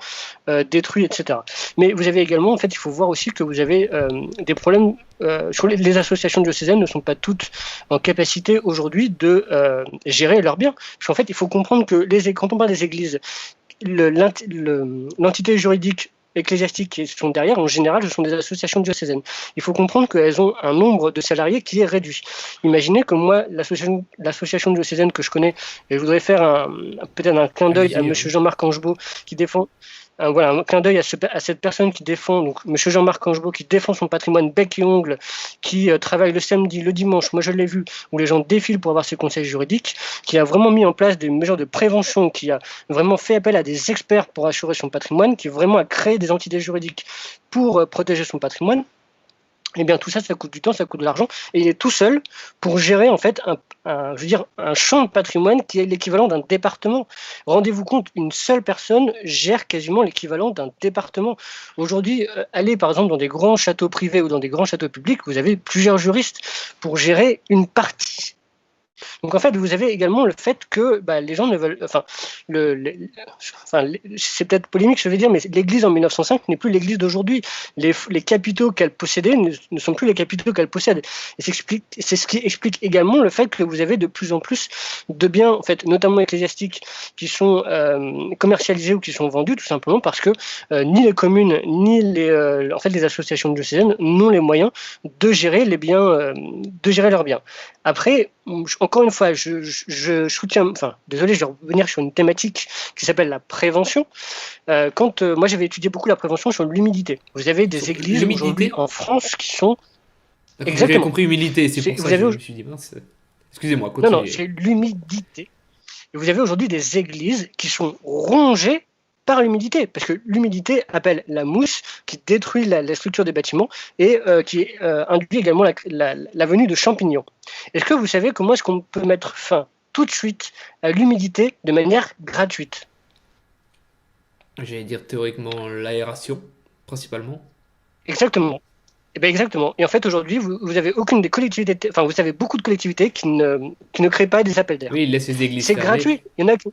[SPEAKER 2] détruits, etc. Mais vous avez également, en fait, il faut voir aussi que vous avez des problèmes sur les associations diocésaines ne sont pas toutes en capacité aujourd'hui de gérer leurs biens. Parce qu'en fait, il faut comprendre que quand on parle des églises, l'entité juridique ecclésiastiques qui sont derrière, en général, ce sont des associations diocésaines. Il faut comprendre qu'elles ont un nombre de salariés qui est réduit. Imaginez que moi, l'association diocésaine que je connais, et je voudrais faire peut-être un clin d'œil à M. Jean-Marc Angebot qui défend voilà, un clin d'œil à cette personne qui défend, donc M. Jean-Marc Angebot, qui défend son patrimoine bec et ongle, qui travaille le samedi, le dimanche, moi je l'ai vu, où les gens défilent pour avoir ses conseils juridiques, qui a vraiment mis en place des mesures de prévention, qui a vraiment fait appel à des experts pour assurer son patrimoine, qui vraiment a créé des entités juridiques pour protéger son patrimoine. Eh bien, tout ça, ça coûte du temps, ça coûte de l'argent, et il est tout seul pour gérer en fait un champ de patrimoine qui est l'équivalent d'un département. Rendez-vous compte, une seule personne gère quasiment l'équivalent d'un département. Aujourd'hui, allez par exemple dans des grands châteaux privés ou dans des grands châteaux publics, vous avez plusieurs juristes pour gérer une partie. Donc en fait, vous avez également le fait que les gens ne veulent, c'est peut-être polémique, je vais dire, mais l'Église en 1905 n'est plus l'Église d'aujourd'hui. Les capitaux qu'elle possédait ne sont plus les capitaux qu'elle possède. Et c'est ce qui explique également le fait que vous avez de plus en plus de biens, en fait, notamment ecclésiastiques, qui sont commercialisés ou qui sont vendus, tout simplement parce que ni les communes ni les associations diocésaines n'ont les moyens de gérer les biens, de gérer leurs biens. Après, encore une fois, je soutiens, désolé, je vais revenir sur une thématique qui s'appelle la prévention. Moi, j'avais étudié beaucoup la prévention sur l'humidité. Vous avez des églises aujourd'hui en France qui sont...
[SPEAKER 1] Exactement. J'avais compris humilité, c'est pour ça que je me suis dit, mince, excusez-moi, continuez.
[SPEAKER 2] Non, c'est l'humidité. Et vous avez aujourd'hui des églises qui sont rongées par l'humidité, parce que l'humidité appelle la mousse qui détruit la structure des bâtiments et qui induit également la venue de champignons. Est-ce que vous savez comment est-ce qu'on peut mettre fin tout de suite à l'humidité de manière gratuite?
[SPEAKER 1] J'allais dire théoriquement l'aération, principalement.
[SPEAKER 2] Exactement. Exactement. Et en fait, aujourd'hui, vous avez aucune des collectivités, vous avez beaucoup de collectivités qui ne créent pas des appels d'air.
[SPEAKER 1] Oui, ils laissent les églises.
[SPEAKER 2] C'est gratuit. Il y en a qui...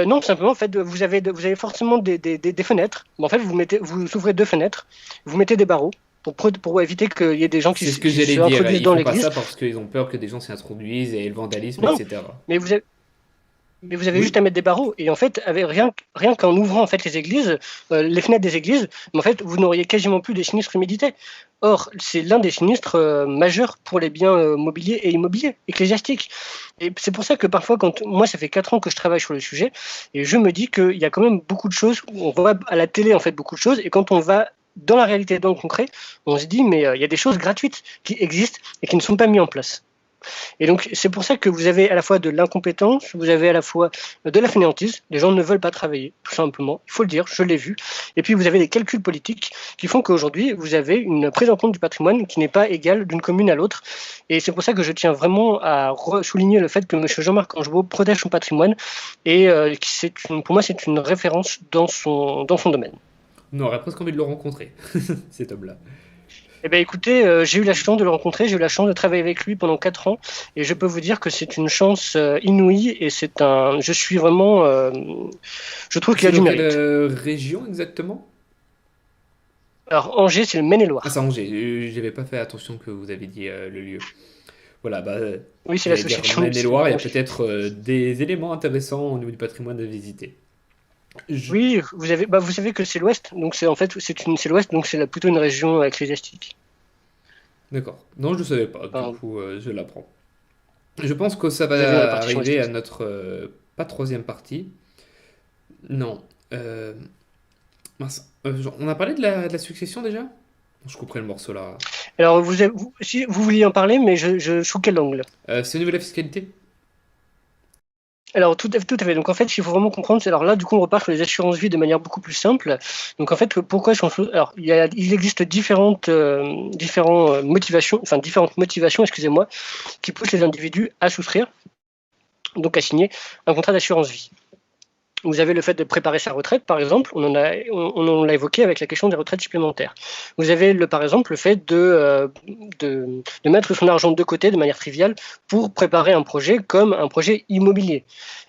[SPEAKER 2] non, simplement, en fait, vous avez forcément des fenêtres. En fait, vous ouvrez 2 fenêtres, vous mettez des barreaux pour éviter qu'il y ait des gens qui
[SPEAKER 1] se introduisent dans l'église. Ils font pas ça parce qu'ils ont peur que des gens s'y introduisent et le vandalisme, etc.
[SPEAKER 2] Mais vous avez juste à mettre des barreaux. Et en fait, rien qu'en ouvrant en fait les églises, les fenêtres des églises, en fait, vous n'auriez quasiment plus des sinistres humidité. Or, c'est l'un des sinistres majeurs pour les biens mobiliers et immobiliers, ecclésiastiques. Et c'est pour ça que parfois, moi, ça fait 4 ans que je travaille sur le sujet, et je me dis qu'il y a quand même beaucoup de choses, on voit à la télé en fait beaucoup de choses, et quand on va dans la réalité, dans le concret, on se dit, mais il y a des choses gratuites qui existent et qui ne sont pas mises en place. Et donc, c'est pour ça que vous avez à la fois de l'incompétence, vous avez à la fois de la fainéantise, les gens ne veulent pas travailler, tout simplement, il faut le dire, je l'ai vu, et puis vous avez des calculs politiques qui font qu'aujourd'hui, vous avez une prise en compte du patrimoine qui n'est pas égale d'une commune à l'autre, et c'est pour ça que je tiens vraiment à souligner le fait que M. Jean-Marc Angebot protège son patrimoine, et pour moi, c'est une référence dans son domaine.
[SPEAKER 1] On aurait presque envie de le rencontrer, cet homme-là.
[SPEAKER 2] Écoutez, j'ai eu la chance de le rencontrer, j'ai eu la chance de travailler avec lui pendant 4 ans, et je peux vous dire que c'est une chance inouïe, et je suis vraiment, je trouve qu'il a du mérite.
[SPEAKER 1] Quelle région exactement?
[SPEAKER 2] Alors Angers, c'est le Maine-et-Loire.
[SPEAKER 1] Ah, c'est Angers, j'avais pas fait attention que vous avez dit le lieu. Voilà,
[SPEAKER 2] oui, c'est l'association.
[SPEAKER 1] Maine-et-Loire, il y a peut-être des éléments intéressants au niveau du patrimoine à visiter.
[SPEAKER 2] Oui, vous savez que c'est l'Ouest, donc c'est l'Ouest, donc c'est plutôt une région ecclésiastique.
[SPEAKER 1] D'accord. Non, je ne savais pas. Du coup, je l'apprends. Je pense que ça va arriver à notre pas troisième partie. Non. Mince. On a parlé de la succession déjà? Je couperai le morceau là.
[SPEAKER 2] Alors, si vous vouliez en parler, mais sous quel angle?
[SPEAKER 1] C'est au niveau de la fiscalité?
[SPEAKER 2] Alors tout à fait. Donc en fait, ce qu'il faut vraiment comprendre, c'est alors là, du coup, on repart sur les assurances vie de manière beaucoup plus simple. Donc en fait, pourquoi alors il existe différentes motivations, excusez-moi, qui poussent les individus à souscrire, donc à signer un contrat d'assurance vie. Vous avez le fait de préparer sa retraite, par exemple, on l'a évoqué avec la question des retraites supplémentaires. Vous avez par exemple le fait de mettre son argent de côté de manière triviale pour préparer un projet comme un projet immobilier.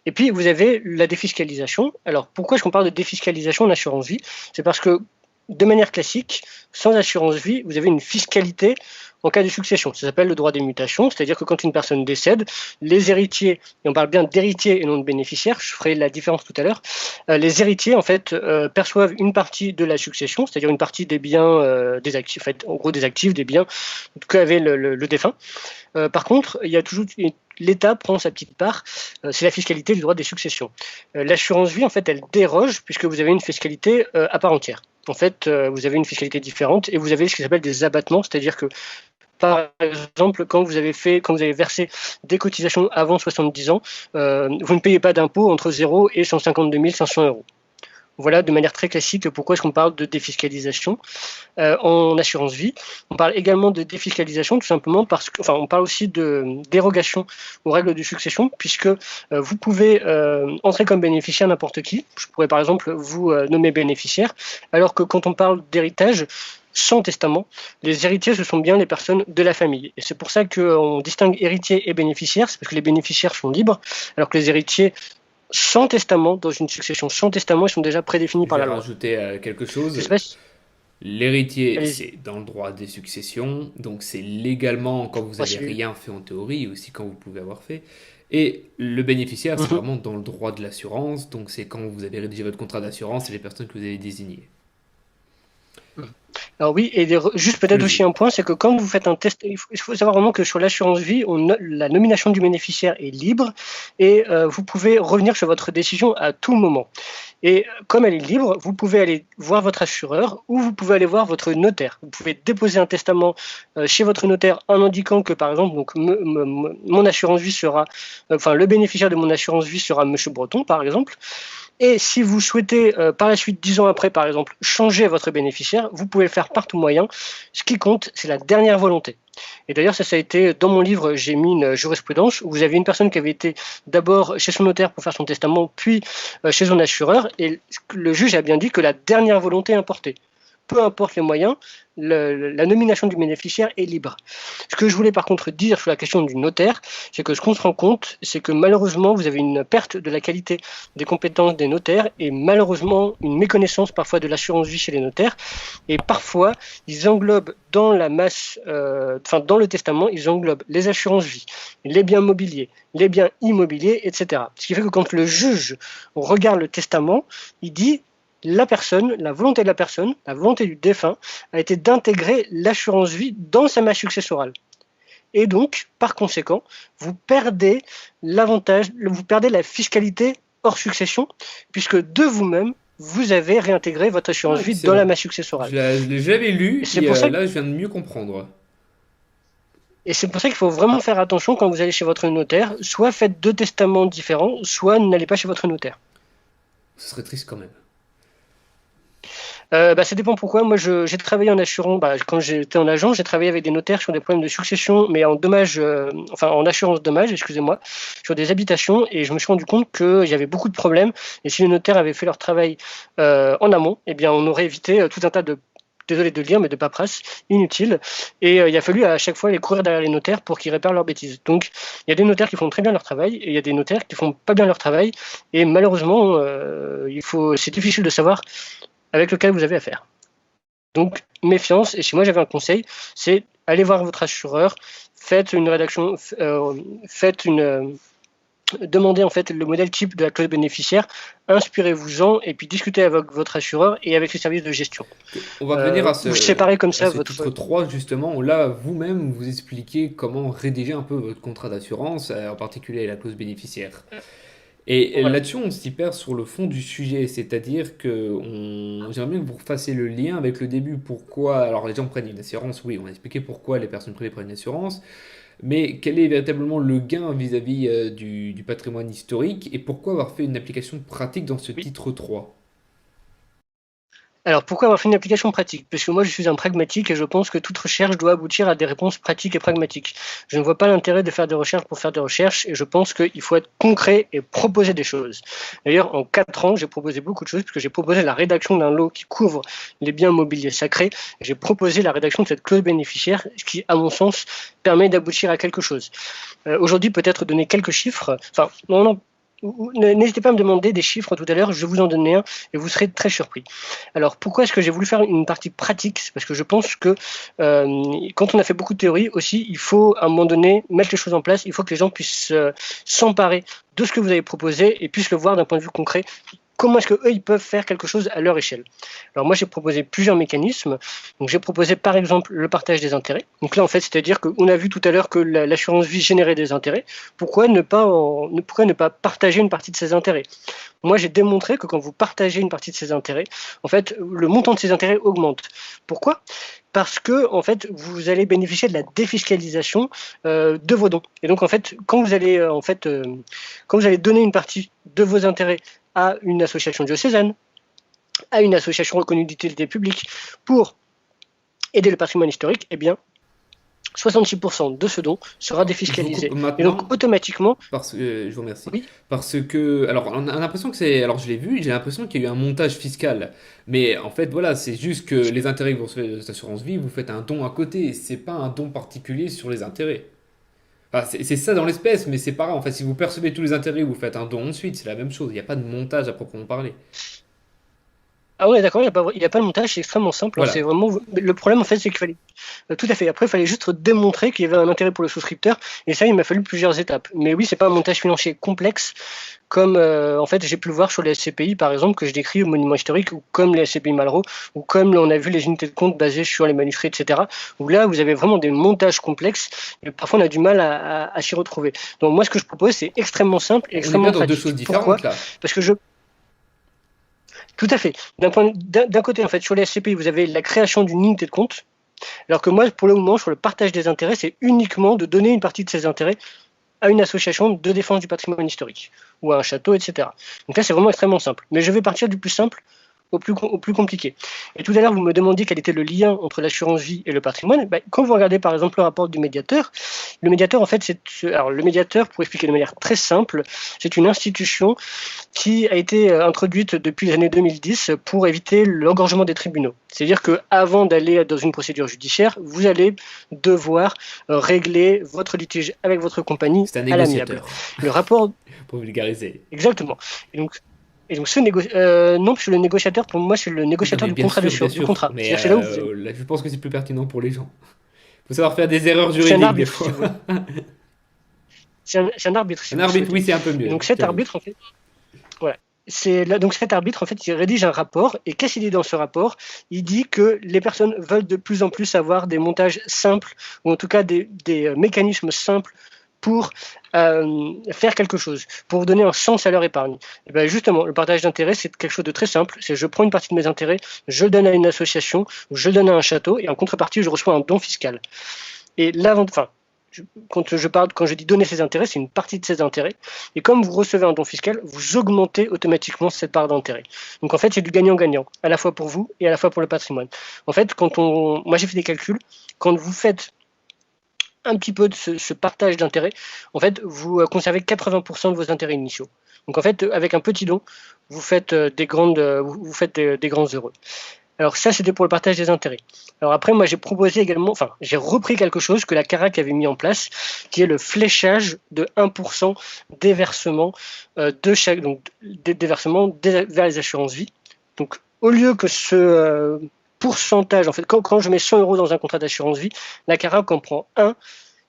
[SPEAKER 2] Et puis vous avez la défiscalisation. Alors pourquoi est-ce qu'on parle de défiscalisation en assurance vie? C'est parce que de manière classique, sans assurance vie, vous avez une fiscalité en cas de succession. Ça s'appelle le droit des mutations, c'est-à-dire que quand une personne décède, les héritiers, et on parle bien d'héritiers et non de bénéficiaires, je ferai la différence tout à l'heure, les héritiers en fait perçoivent une partie de la succession, c'est-à-dire une partie des biens, des actifs, en fait, en gros des actifs, des biens qu'avait le défunt. Par contre, il y a toujours l'État prend sa petite part, c'est la fiscalité du droit des successions. L'assurance vie, en fait, elle déroge puisque vous avez une fiscalité à part entière. En fait, vous avez une fiscalité différente et vous avez ce qui s'appelle des abattements, c'est-à-dire que, par exemple, quand vous avez versé des cotisations avant 70 ans, vous ne payez pas d'impôt entre 0 et 152 500 euros. Voilà, de manière très classique, pourquoi est-ce qu'on parle de défiscalisation en assurance vie. On parle également de défiscalisation tout simplement parce que, on parle aussi de dérogation aux règles de succession, puisque vous pouvez entrer comme bénéficiaire n'importe qui. Je pourrais par exemple vous nommer bénéficiaire, alors que quand on parle d'héritage, sans testament, les héritiers, ce sont bien les personnes de la famille. Et c'est pour ça qu'on distingue héritiers et bénéficiaires, c'est parce que les bénéficiaires sont libres, alors que les héritiers sans testament, dans une succession sans testament, ils sont déjà prédéfinis
[SPEAKER 1] Je
[SPEAKER 2] par
[SPEAKER 1] vais
[SPEAKER 2] la loi.
[SPEAKER 1] rajouter quelque
[SPEAKER 2] Je sais
[SPEAKER 1] chose.
[SPEAKER 2] pas si...
[SPEAKER 1] L'héritier,
[SPEAKER 2] Allez-y.
[SPEAKER 1] c'est dans le droit des successions, donc c'est légalement quand vous
[SPEAKER 2] Moi,
[SPEAKER 1] avez rien fait en théorie, et aussi quand vous pouvez avoir fait. Et le bénéficiaire, c'est
[SPEAKER 2] Mhm.
[SPEAKER 1] vraiment dans le droit de l'assurance, donc c'est quand vous avez rédigé votre contrat d'assurance et les personnes que vous avez désignées.
[SPEAKER 2] Alors oui, et juste peut-être aussi
[SPEAKER 1] Allez-y.
[SPEAKER 2] un point, c'est que quand vous faites un test, il faut savoir vraiment que sur l'assurance vie, la nomination du bénéficiaire est libre et vous pouvez revenir sur votre décision à tout moment. Et comme elle est libre, vous pouvez aller voir votre assureur ou vous pouvez aller voir votre notaire. Vous pouvez déposer un testament chez votre notaire en indiquant que, par exemple, donc, mon assurance vie sera, enfin, le bénéficiaire de mon assurance vie sera Monsieur Breton, par exemple. Et si vous souhaitez, par la suite, 10 ans après, par exemple, changer votre bénéficiaire, vous pouvez le faire par tout moyen. Ce qui compte, c'est la dernière volonté. Et d'ailleurs, ça a été, dans mon livre, j'ai mis une jurisprudence où vous avez une personne qui avait été d'abord chez son notaire pour faire son testament, puis chez son assureur, et le juge a bien dit que la dernière volonté importait. Peu importe les moyens, la nomination du bénéficiaire est libre. Ce que je voulais par contre dire sur la question du notaire, c'est que ce qu'on se rend compte, c'est que malheureusement, vous avez une perte de la qualité des compétences des notaires et malheureusement une méconnaissance parfois de l'assurance vie chez les notaires. Et parfois, ils englobent dans la masse, dans le testament, ils englobent les assurances vie, les biens mobiliers, les biens immobiliers, etc. Ce qui fait que quand le juge regarde le testament, il dit la personne, la volonté de la personne, la volonté du défunt a été d'intégrer l'assurance vie dans sa masse successorale. Et donc, par conséquent, vous perdez l'avantage, vous perdez la fiscalité hors succession, puisque de vous-même, vous avez réintégré votre assurance
[SPEAKER 1] Ah,
[SPEAKER 2] vie dans la
[SPEAKER 1] excellent.
[SPEAKER 2] masse successorale.
[SPEAKER 1] J'avais
[SPEAKER 2] Et
[SPEAKER 1] lu,
[SPEAKER 2] c'est
[SPEAKER 1] et
[SPEAKER 2] pour ça,
[SPEAKER 1] là je viens de mieux comprendre.
[SPEAKER 2] et c'est pour ça qu'il faut vraiment faire attention quand vous allez chez votre notaire. Soit faites 2 testaments différents, soit n'allez pas chez votre notaire.
[SPEAKER 1] Ce serait triste quand même.
[SPEAKER 2] Ça dépend pourquoi. Moi, j'ai travaillé en assurance. Quand j'étais en agence, j'ai travaillé avec des notaires sur des problèmes de succession, mais en dommage, en assurance dommage, excusez-moi, sur des habitations. Et je me suis rendu compte qu'il y avait beaucoup de problèmes. Et si les notaires avaient fait leur travail en amont, eh bien, on aurait évité tout un tas de, désolé de le dire, mais de paperasse inutile. Et il a fallu à chaque fois les courir derrière les notaires pour qu'ils réparent leurs bêtises. Donc, il y a des notaires qui font très bien leur travail et il y a des notaires qui font pas bien leur travail. Et malheureusement, c'est difficile de savoir avec lequel vous avez affaire. Donc, méfiance. Et si moi j'avais un conseil, c'est aller voir votre assureur, faites une rédaction, demandez en fait le modèle type de la clause bénéficiaire, inspirez-vous-en et puis discutez avec votre assureur et avec les services de gestion.
[SPEAKER 1] On va venir
[SPEAKER 2] Vous séparez comme
[SPEAKER 1] à
[SPEAKER 2] ça
[SPEAKER 1] ce titre
[SPEAKER 2] votre...
[SPEAKER 1] 3 justement, où là, vous-même, vous expliquez comment rédiger un peu votre contrat d'assurance, en particulier la clause bénéficiaire. Et
[SPEAKER 2] Voilà.
[SPEAKER 1] là-dessus, on s'y perd sur le fond du sujet, c'est-à-dire que j'aimerais bien que vous fassiez le lien avec le début. Pourquoi, alors les gens prennent une assurance, oui, on a expliqué pourquoi les personnes privées prennent une assurance, mais quel est véritablement le gain vis-à-vis du patrimoine historique et pourquoi avoir fait une application pratique dans ce
[SPEAKER 2] Oui.
[SPEAKER 1] titre 3?
[SPEAKER 2] Alors, pourquoi avoir fait une application pratique? Parce que moi, je suis un pragmatique et je pense que toute recherche doit aboutir à des réponses pratiques et pragmatiques. Je ne vois pas l'intérêt de faire des recherches pour faire des recherches et je pense qu'il faut être concret et proposer des choses. D'ailleurs, en 4 ans, j'ai proposé beaucoup de choses puisque j'ai proposé la rédaction d'un lot qui couvre les biens mobiliers sacrés. J'ai proposé la rédaction de cette clause bénéficiaire, ce qui, à mon sens, permet d'aboutir à quelque chose. Aujourd'hui, peut-être donner quelques chiffres. Enfin, non, n'hésitez pas à me demander des chiffres tout à l'heure, je vais vous en donner un et vous serez très surpris. Alors pourquoi est-ce que j'ai voulu faire une partie pratique? C'est parce que je pense que quand on a fait beaucoup de théorie aussi, il faut à un moment donné mettre les choses en place, il faut que les gens puissent s'emparer de ce que vous avez proposé et puissent le voir d'un point de vue concret. Comment est-ce qu'eux, ils peuvent faire quelque chose à leur échelle? Alors moi, j'ai proposé plusieurs mécanismes. Donc j'ai proposé par exemple le partage des intérêts. Donc là, en fait, c'est-à-dire qu'on a vu tout à l'heure que l'assurance vie générait des intérêts. Pourquoi ne pas partager une partie de ces intérêts? Moi, j'ai démontré que quand vous partagez une partie de ces intérêts, en fait, le montant de ces intérêts augmente. Pourquoi? Parce que en fait, vous allez bénéficier de la défiscalisation de vos dons. Et donc en fait, quand vous allez donner une partie de vos intérêts à une association diocésaine, à une association reconnue d'utilité publique pour aider le patrimoine historique, eh bien, 66% de ce don sera défiscalisé. Et
[SPEAKER 1] Maintenant,
[SPEAKER 2] donc, automatiquement,
[SPEAKER 1] je vous remercie.
[SPEAKER 2] oui,
[SPEAKER 1] Parce que, alors, on a l'impression que c'est, alors je l'ai vu, j'ai l'impression qu'il y a eu un montage fiscal. Mais en fait, voilà, c'est juste que les intérêts que vous recevez de cette assurance vie, vous faites un don à côté. C'est pas un don particulier sur les intérêts. Enfin, c'est ça dans l'espèce, mais c'est pareil. En fait, si vous percevez tous les intérêts, vous faites un don ensuite, c'est la même chose. Il n'y a pas de montage à proprement parler.
[SPEAKER 2] ah ouais, d'accord, il y a pas le montage, c'est extrêmement simple. Hein, c'est
[SPEAKER 1] Voilà.
[SPEAKER 2] vraiment le problème en fait, c'est qu'il fallait tout à fait. Après, il fallait juste démontrer qu'il y avait un intérêt pour le souscripteur, et ça, il m'a fallu plusieurs étapes. Mais oui, c'est pas un montage financier complexe comme en fait j'ai pu le voir sur les SCPI par exemple que je décris au monument historique, ou comme les SCPI Malraux, ou comme on a vu les unités de compte basées sur les manuscrits, etc. Où là, vous avez vraiment des montages complexes, et parfois on a du mal à s'y retrouver. Donc moi, ce que je propose, c'est extrêmement simple et
[SPEAKER 1] On est bien
[SPEAKER 2] extrêmement
[SPEAKER 1] dans deux
[SPEAKER 2] pratique.
[SPEAKER 1] choses
[SPEAKER 2] Pourquoi?
[SPEAKER 1] différentes là.
[SPEAKER 2] Parce que tout à fait. D'un côté, en fait, sur les SCPI, vous avez la création d'une unité de compte, alors que moi, pour le moment, sur le partage des intérêts, c'est uniquement de donner une partie de ces intérêts à une association de défense du patrimoine historique, ou à un château, etc. Donc là, c'est vraiment extrêmement simple. Mais je vais partir du plus simple au plus compliqué. Et tout à l'heure, vous me demandiez quel était le lien entre l'assurance vie et le patrimoine. Ben, quand vous regardez par exemple le rapport du médiateur, le médiateur, en fait, alors le médiateur, pour expliquer de manière très simple, c'est une institution qui a été introduite depuis les années 2010 pour éviter l'engorgement des tribunaux. C'est-à-dire qu'avant d'aller dans une procédure judiciaire, vous allez devoir régler votre litige avec votre compagnie
[SPEAKER 1] C'est un
[SPEAKER 2] à l'amiable.
[SPEAKER 1] négociateur,
[SPEAKER 2] Le rapport,
[SPEAKER 1] pour vulgariser.
[SPEAKER 2] exactement. Et donc non, parce que le négociateur, pour moi, c'est le
[SPEAKER 1] Oui, non,
[SPEAKER 2] négociateur
[SPEAKER 1] mais
[SPEAKER 2] du
[SPEAKER 1] bien
[SPEAKER 2] contrat
[SPEAKER 1] sûr, bien
[SPEAKER 2] du
[SPEAKER 1] sûr.
[SPEAKER 2] contrat.
[SPEAKER 1] Mais
[SPEAKER 2] C'est-à-dire c'est là où vous...
[SPEAKER 1] là, je pense que c'est plus pertinent pour les gens. Faut savoir faire des erreurs
[SPEAKER 2] C'est un
[SPEAKER 1] juridiques des
[SPEAKER 2] arbitre, si
[SPEAKER 1] fois.
[SPEAKER 2] vous voulez. C'est un arbitre, si
[SPEAKER 1] Un
[SPEAKER 2] vous le
[SPEAKER 1] arbitre,
[SPEAKER 2] souhaitez.
[SPEAKER 1] oui, c'est un peu
[SPEAKER 2] Et
[SPEAKER 1] mieux,
[SPEAKER 2] donc cet
[SPEAKER 1] j'avoue.
[SPEAKER 2] arbitre, en fait, voilà. Donc cet arbitre, en fait, il rédige un rapport, et qu'est-ce qu'il dit dans ce rapport? Il dit que les personnes veulent de plus en plus avoir des montages simples, ou en tout cas des mécanismes simples pour faire quelque chose, pour donner un sens à leur épargne. Et bien justement, le partage d'intérêts, c'est quelque chose de très simple. C'est je prends une partie de mes intérêts, je le donne à une association, ou je le donne à un château, et en contrepartie, je reçois un don fiscal. Et enfin, quand je dis donner ses intérêts, c'est une partie de ses intérêts. Et comme vous recevez un don fiscal, vous augmentez automatiquement cette part d'intérêt. Donc en fait, c'est du gagnant-gagnant, à la fois pour vous et à la fois pour le patrimoine. En fait, moi j'ai fait des calculs, quand vous faites un petit peu de ce partage d'intérêts, en fait, vous conservez 80% de vos intérêts initiaux. Donc en fait, avec un petit don, vous faites des grands heureux. Alors ça, c'était pour le partage des intérêts. Alors après, moi, j'ai proposé également, enfin, j'ai repris quelque chose que la CARAC avait mis en place, qui est le fléchage de 1% des versements vers les assurances vie. Donc, au lieu que ce pourcentage, en fait, quand je mets 100 euros dans un contrat d'assurance vie, la CARAC en prend un,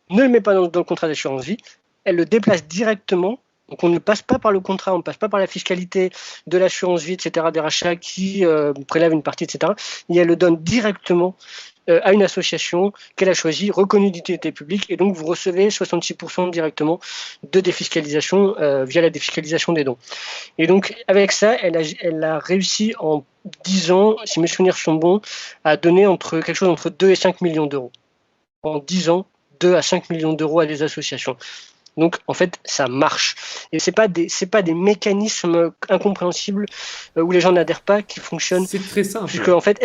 [SPEAKER 2] ne le met pas dans le contrat d'assurance vie, elle le déplace directement. Donc on ne passe pas par le contrat, on ne passe pas par la fiscalité de l'assurance vie, etc., des rachats qui prélèvent une partie, etc. Et elle le donne directement à une association qu'elle a choisie, reconnue d'utilité publique, et donc vous recevez 66% directement de défiscalisation via la défiscalisation des dons. Et donc avec ça, elle a réussi en 10 ans, si mes souvenirs sont bons, à donner quelque chose entre 2 et 5 millions d'euros. En 10 ans, 2 à 5 millions d'euros à des associations. Donc en fait, ça marche. Et c'est pas des mécanismes incompréhensibles où les gens n'adhèrent pas qui fonctionnent.
[SPEAKER 1] C'est très simple.
[SPEAKER 2] Puisque en fait,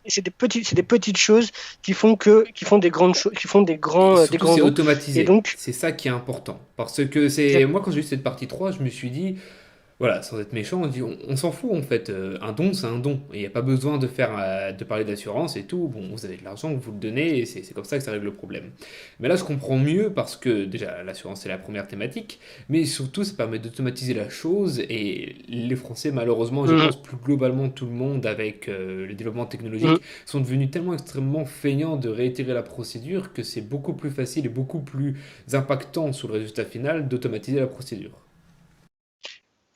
[SPEAKER 2] c'est des petites choses qui font des grandes choses, qui font des grands
[SPEAKER 1] Surtout, c'est
[SPEAKER 2] dons.
[SPEAKER 1] automatisé.
[SPEAKER 2] Et donc,
[SPEAKER 1] C'est ça qui est important. Parce que c'est moi, quand j'ai eu cette partie 3, je me suis dit, voilà, sans être méchant, on s'en fout en fait. Un don, c'est un don. Il n'y a pas besoin de parler d'assurance et tout. Bon, vous avez de l'argent, vous le donnez, et c'est comme ça que ça règle le problème. Mais là, je comprends mieux parce que déjà, l'assurance, c'est la première thématique. Mais surtout, ça permet d'automatiser la chose. Et les Français, malheureusement, je pense plus globalement tout le monde, avec le développement technologique, sont devenus tellement extrêmement feignants de réitérer la procédure que c'est beaucoup plus facile et beaucoup plus impactant sur le résultat final d'automatiser la procédure.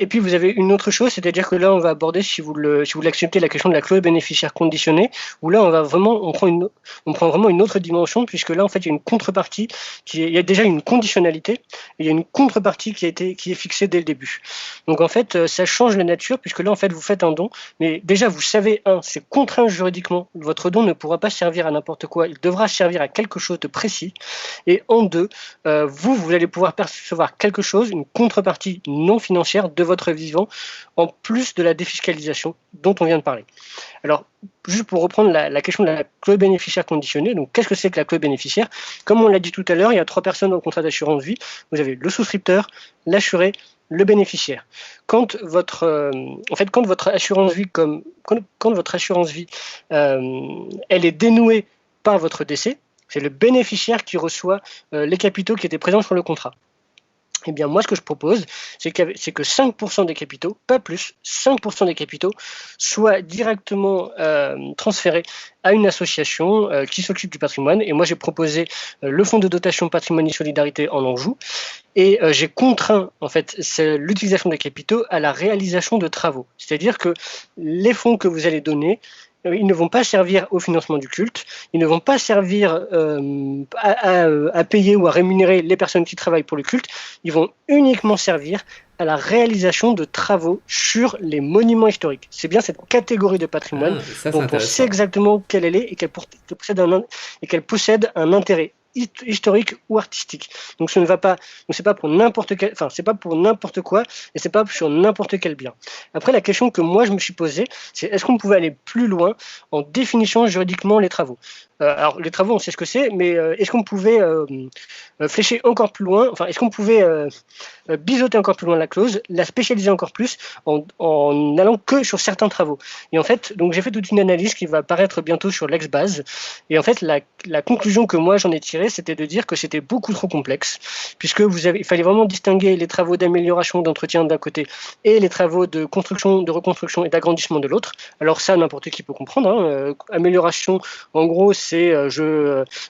[SPEAKER 2] Et puis vous avez une autre chose, c'est-à-dire que là on va aborder, si vous l'acceptez, la question de la clause bénéficiaire conditionnée, où là on prend vraiment une autre dimension, puisque là en fait il y a une contrepartie, il y a déjà une conditionnalité, et il y a une contrepartie qui est fixée dès le début. Donc en fait ça change la nature, puisque là en fait vous faites un don, mais déjà vous savez, c'est contraint juridiquement, votre don ne pourra pas servir à n'importe quoi, il devra servir à quelque chose de précis, et en deux, vous allez pouvoir percevoir quelque chose, une contrepartie non financière de votre vivant, en plus de la défiscalisation dont on vient de parler. Alors, juste pour reprendre la question de la clause bénéficiaire conditionnée, donc qu'est-ce que c'est que la clause bénéficiaire? Comme on l'a dit tout à l'heure, il y a 3 personnes dans le contrat d'assurance vie. Vous avez le souscripteur, l'assuré, le bénéficiaire. Quand votre assurance vie, quand votre assurance vie, elle est dénouée par votre décès, c'est le bénéficiaire qui reçoit les capitaux qui étaient présents sur le contrat. Eh bien, moi, ce que je propose, c'est que 5% des capitaux, pas plus, 5% des capitaux, soient directement transférés à une association qui s'occupe du patrimoine. Et moi, j'ai proposé le fonds de dotation patrimoine et solidarité en Anjou. Et j'ai contraint, en fait, l'utilisation des capitaux à la réalisation de travaux. C'est-à-dire que les fonds que vous allez donner, ils ne vont pas servir au financement du culte, ils ne vont pas servir à payer ou à rémunérer les personnes qui travaillent pour le culte, ils vont uniquement servir à la réalisation de travaux sur les monuments historiques. C'est bien cette catégorie de patrimoine dont on sait exactement quelle elle est et qu'elle possède un intérêt historique ou artistique. Donc c'est pas pour n'importe quel, c'est pas pour n'importe quoi et c'est pas sur n'importe quel bien. Après, la question que moi je me suis posée, c'est est-ce qu'on pouvait aller plus loin en définissant juridiquement les travaux? Alors les travaux, on sait ce que c'est, mais est-ce qu'on pouvait flécher encore plus loin, est-ce qu'on pouvait biseauter encore plus loin la clause, la spécialiser encore plus en allant que sur certains travaux? Et en fait, donc j'ai fait toute une analyse qui va apparaître bientôt sur l'ex-base. Et en fait, la conclusion que moi j'en ai tirée, c'était de dire que c'était beaucoup trop complexe, puisque il fallait vraiment distinguer les travaux d'amélioration, d'entretien d'un côté et les travaux de construction, de reconstruction et d'agrandissement de l'autre. Alors ça, n'importe qui peut comprendre. Amélioration, en gros, c'est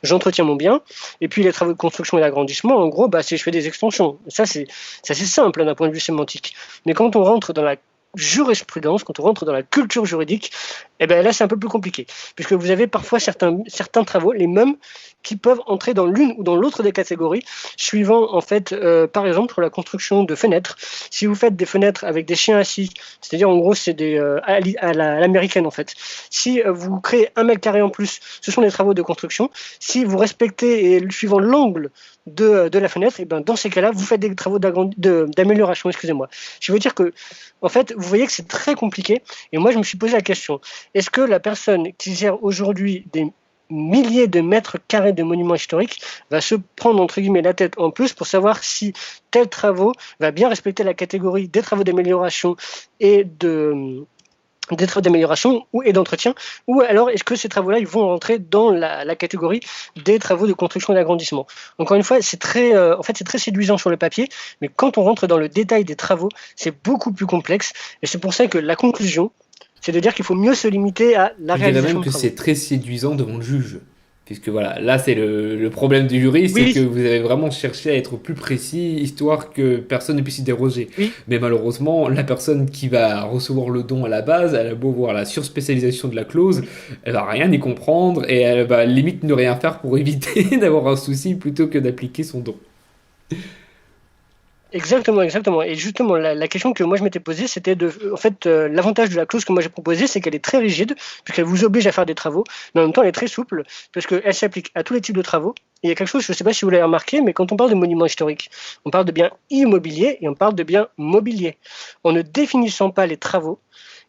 [SPEAKER 2] j'entretiens mon bien. Et puis les travaux de construction et d'agrandissement, en gros, c'est je fais des extensions. Ça, c'est simple d'un point de vue sémantique. Mais quand on rentre dans la jurisprudence, quand on rentre dans la culture juridique, là c'est un peu plus compliqué, puisque vous avez parfois certains travaux, les mêmes, qui peuvent entrer dans l'une ou dans l'autre des catégories, suivant en fait, par exemple pour la construction de fenêtres. Si vous faites des fenêtres avec des chiens assis, c'est-à-dire en gros c'est des à l'américaine en fait. Si vous créez 1 mètre carré en plus, ce sont des travaux de construction. Si vous respectez et suivant l'angle de la fenêtre, dans ces cas-là, vous faites des travaux d'amélioration. Excusez-moi. Je veux dire que, en fait, vous voyez que c'est très compliqué. Et moi, je me suis posé la question, est-ce que la personne qui gère aujourd'hui des milliers de mètres carrés de monuments historiques va se prendre entre guillemets la tête en plus pour savoir si tel travaux va bien respecter la catégorie des travaux d'amélioration et des travaux d'amélioration et d'entretien, ou alors est-ce que ces travaux-là ils vont rentrer dans la catégorie des travaux de construction et d'agrandissement? Encore une fois, c'est très séduisant sur le papier, mais quand on rentre dans le détail des travaux, c'est beaucoup plus complexe, et c'est pour ça que la conclusion, c'est de dire qu'il faut mieux se limiter à la réalisation.
[SPEAKER 1] Je dirais même que c'est très séduisant devant le juge. Puisque voilà, là c'est le problème du jury, c'est que vous avez vraiment cherché à être plus précis, histoire que personne ne puisse y déroger. Oui. Mais malheureusement, la personne qui va recevoir le don à la base, elle a beau voir la surspécialisation de la clause, elle va rien y comprendre et elle va limite ne rien faire pour éviter d'avoir un souci plutôt que d'appliquer son don.
[SPEAKER 2] Exactement. Et justement, la question que moi je m'étais posée, c'était l'avantage de la clause que moi j'ai proposée, c'est qu'elle est très rigide, puisqu'elle vous oblige à faire des travaux, mais en même temps elle est très souple, parce qu'elle s'applique à tous les types de travaux. Et il y a quelque chose, je ne sais pas si vous l'avez remarqué, mais quand on parle de monuments historiques, on parle de biens immobiliers et on parle de biens mobiliers. En ne définissant pas les travaux,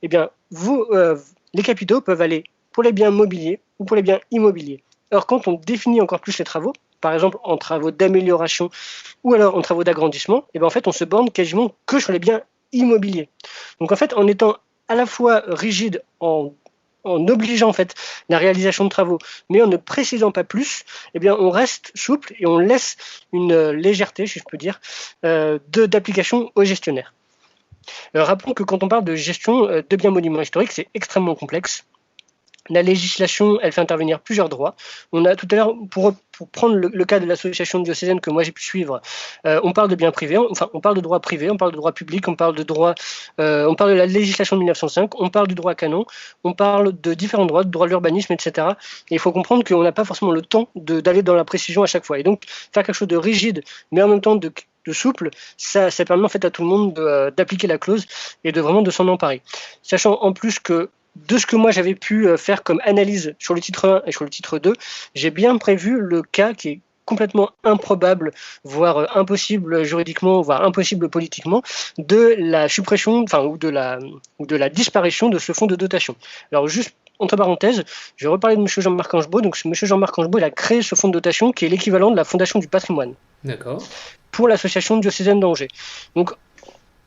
[SPEAKER 2] les capitaux peuvent aller pour les biens mobiliers ou pour les biens immobiliers. Alors quand on définit encore plus les travaux, par exemple en travaux d'amélioration ou alors en travaux d'agrandissement, en fait on se borne quasiment que sur les biens immobiliers. Donc en fait, en étant à la fois rigide en obligeant en fait la réalisation de travaux, mais en ne précisant pas plus, on reste souple et on laisse une légèreté, si je peux dire, d'application aux gestionnaires. Rappelons que quand on parle de gestion de biens monuments historiques, c'est extrêmement complexe. La législation, elle fait intervenir plusieurs droits. On a tout à l'heure, pour prendre le cas de l'association diocésaine que moi j'ai pu suivre, on parle de biens privés, on parle de droit privé, on parle de droit public, on parle de la législation de 1905, on parle du droit canon, on parle de différents droits, de droit de l'urbanisme, etc. Et il faut comprendre qu'on n'a pas forcément le temps d'aller dans la précision à chaque fois. Et donc, faire quelque chose de rigide, mais en même temps de souple, ça permet en fait à tout le monde d'appliquer la clause et de s'en emparer. Sachant en plus que de ce que moi j'avais pu faire comme analyse sur le titre 1 et sur le titre 2, j'ai bien prévu le cas qui est complètement improbable, voire impossible juridiquement, voire impossible politiquement, de la suppression, ou de la disparition de ce fonds de dotation. Alors juste entre parenthèses, je vais reparler de M. Jean-Marc Angebot. Donc M. Jean-Marc Angebot, il a créé ce fonds de dotation qui est l'équivalent de la Fondation du patrimoine.
[SPEAKER 1] D'accord.
[SPEAKER 2] Pour l'association diocésaine d'Angers. Donc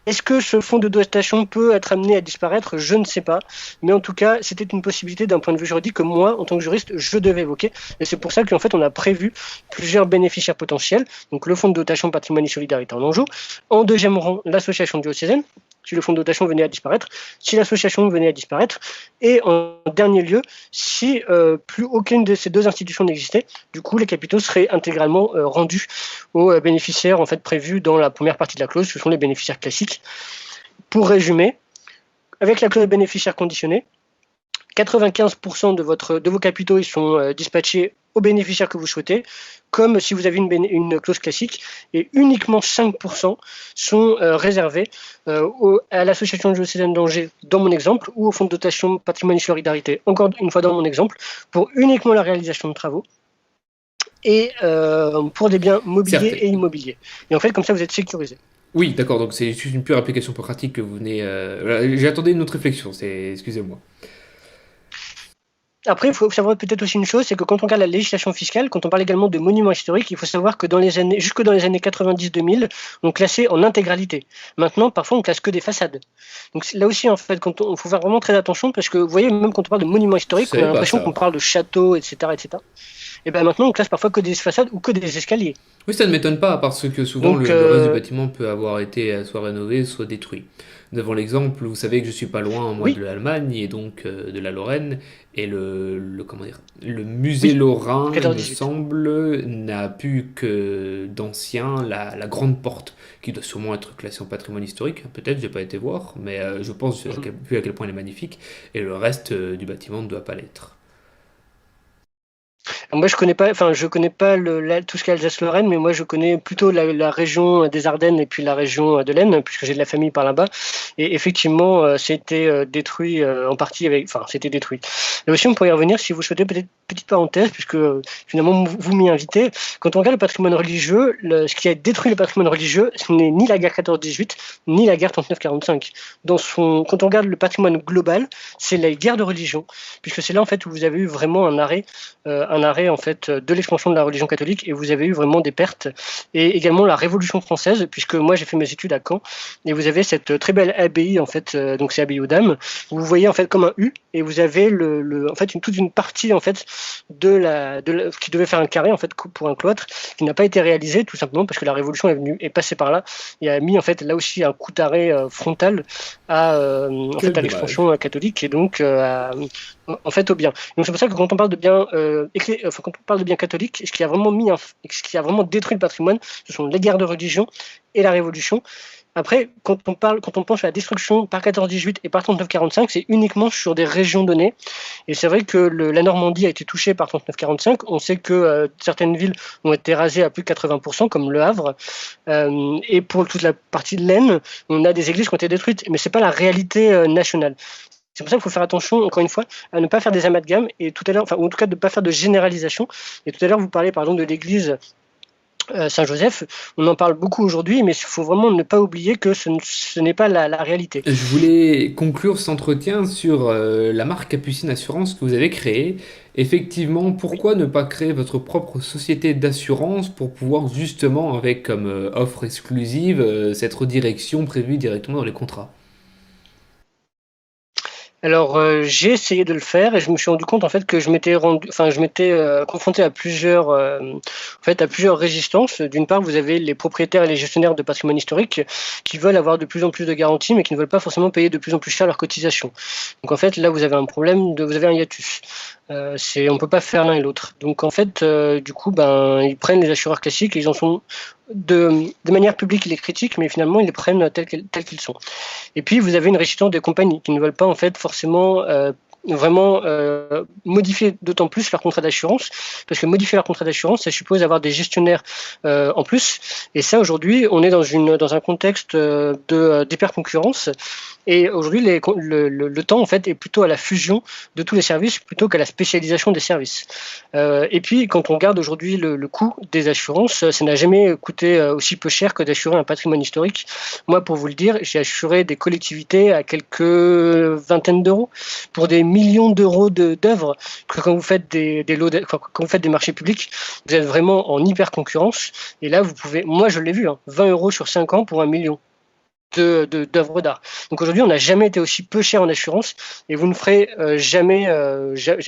[SPEAKER 2] est-ce que ce fonds de dotation peut être amené à disparaître? Je ne sais pas. Mais en tout cas, c'était une possibilité d'un point de vue juridique que moi, en tant que juriste, je devais évoquer. Et c'est pour ça qu'en fait, on a prévu plusieurs bénéficiaires potentiels. Donc le fonds de dotation patrimoine et solidarité en Anjou. En deuxième rang, l'association diocésaine, si le fonds de dotation venait à disparaître, si l'association venait à disparaître. Et en dernier lieu, si plus aucune de ces deux institutions n'existait, du coup, les capitaux seraient intégralement rendus aux bénéficiaires en fait prévus dans la première partie de la clause. Ce sont les bénéficiaires classiques. Pour résumer, avec la clause bénéficiaire conditionnée, 95% de vos capitaux ils sont dispatchés aux bénéficiaires que vous souhaitez, comme si vous avez une clause classique, et uniquement 5% sont réservés à l'association diocésaine d'Angers, dans mon exemple, ou au fonds de dotation patrimoine et solidarité, encore une fois dans mon exemple, pour uniquement la réalisation de travaux, et pour des biens mobiliers et immobiliers. Et en fait, comme ça, vous êtes sécurisé.
[SPEAKER 1] Oui, d'accord, donc c'est juste une pure application pratique que vous venez... J'ai attendu une autre réflexion, excusez-moi.
[SPEAKER 2] Après, il faut savoir peut-être aussi une chose, c'est que quand on regarde la législation fiscale, quand on parle également de monuments historiques, il faut savoir que jusque dans les années 90-2000, on classait en intégralité. Maintenant, parfois, on classe que des façades. Donc là aussi, en fait, il faut faire vraiment très attention, parce que vous voyez, même quand on parle de monuments historiques, on a l'impression qu'on parle de châteaux, etc., etc. Et bien maintenant, on classe parfois que des façades ou que des escaliers.
[SPEAKER 1] Oui, ça ne m'étonne pas, parce que souvent, le reste du bâtiment peut avoir été soit rénové, soit détruit. Devant l'exemple, vous savez que je suis pas loin, moi, de l'Allemagne et donc de la Lorraine, et le musée lorrain, il me semble, n'a plus que d'ancien la grande porte, qui doit sûrement être classée en patrimoine historique. Peut-être, j'ai pas été voir, mais je pense, vu à quel point elle est magnifique, et le reste du bâtiment ne doit pas l'être.
[SPEAKER 2] Moi, je connais pas tout ce qu'est Alsace-Lorraine, mais moi, je connais plutôt la région des Ardennes et puis la région de l'Aisne, puisque j'ai de la famille par là-bas. Et effectivement, c'était détruit en partie c'était détruit. Mais aussi, on pourrait y revenir si vous souhaitez, peut-être petite parenthèse, puisque finalement, vous m'y invitez. Quand on regarde le patrimoine religieux, ce qui a détruit le patrimoine religieux, ce n'est ni la guerre 14-18, ni la guerre 39-45. Quand on regarde le patrimoine global, c'est la guerre de religion, puisque c'est là, en fait, où vous avez eu vraiment un arrêt en fait de l'expansion de la religion catholique, et vous avez eu vraiment des pertes, et également la Révolution française, puisque moi j'ai fait mes études à Caen, et vous avez cette très belle abbaye en fait, donc c'est abbaye aux Dames, où vous voyez en fait comme un U, et vous avez en fait toute une partie en fait qui devait faire un carré en fait pour un cloître, qui n'a pas été réalisé tout simplement parce que la Révolution est passée par là et a mis en fait là aussi un coup d'arrêt frontal à l'expansion catholique, et donc en fait au bien. Donc c'est pour ça que quand on parle de biens quand on parle de biens catholiques, ce qui a vraiment détruit le patrimoine, ce sont les guerres de religion et la Révolution. Après, quand on pense à la destruction par 14-18 et par 39-45, c'est uniquement sur des régions données. Et c'est vrai que la Normandie a été touchée par 39-45. On sait que certaines villes ont été rasées à plus de 80%, comme Le Havre. Et pour toute la partie de l'Aisne, on a des églises qui ont été détruites. Mais c'est pas la réalité nationale. C'est pour ça qu'il faut faire attention, encore une fois, à ne pas faire des amalgames, et tout à l'heure, ou en tout cas de ne pas faire de généralisation. Et tout à l'heure, vous parlez par exemple de l'église Saint-Joseph, on en parle beaucoup aujourd'hui, mais il faut vraiment ne pas oublier que ce n'est pas la réalité.
[SPEAKER 1] Je voulais conclure cet entretien sur la marque Capucine Assurance que vous avez créée. Effectivement, pourquoi ne pas créer votre propre société d'assurance pour pouvoir justement, avec comme offre exclusive, cette redirection prévue directement dans les contrats ?
[SPEAKER 2] Alors j'ai essayé de le faire, et je me suis rendu compte en fait que je m'étais confronté à plusieurs résistances. D'une part, vous avez les propriétaires et les gestionnaires de patrimoine historique qui veulent avoir de plus en plus de garanties, mais qui ne veulent pas forcément payer de plus en plus cher leurs cotisations. Donc en fait là vous avez un problème, vous avez un hiatus. On peut pas faire l'un et l'autre. Donc en fait du coup ils prennent les assureurs classiques, et ils en sont de manière publique, ils les critiquent, mais finalement ils les prennent tels qu'ils sont. Et puis vous avez une résistance des compagnies qui ne veulent pas en fait forcément vraiment modifier d'autant plus leur contrat d'assurance, parce que modifier leur contrat d'assurance, ça suppose avoir des gestionnaires en plus. Et ça, aujourd'hui, on est dans un contexte d'hyperconcurrence. Et aujourd'hui, le temps en fait est plutôt à la fusion de tous les services plutôt qu'à la spécialisation des services. Et puis, quand on regarde aujourd'hui le coût des assurances, ça n'a jamais coûté aussi peu cher que d'assurer un patrimoine historique. Moi, pour vous le dire, j'ai assuré des collectivités à quelques vingtaines d'euros pour des millions d'euros d'œuvres. Quand vous faites quand vous faites des marchés publics, vous êtes vraiment en hyper concurrence. Et là, vous pouvez, moi je l'ai vu, 20 euros sur 5 ans pour 1 million d'œuvres d'art. Donc aujourd'hui, on n'a jamais été aussi peu cher en assurance et vous ne ferez jamais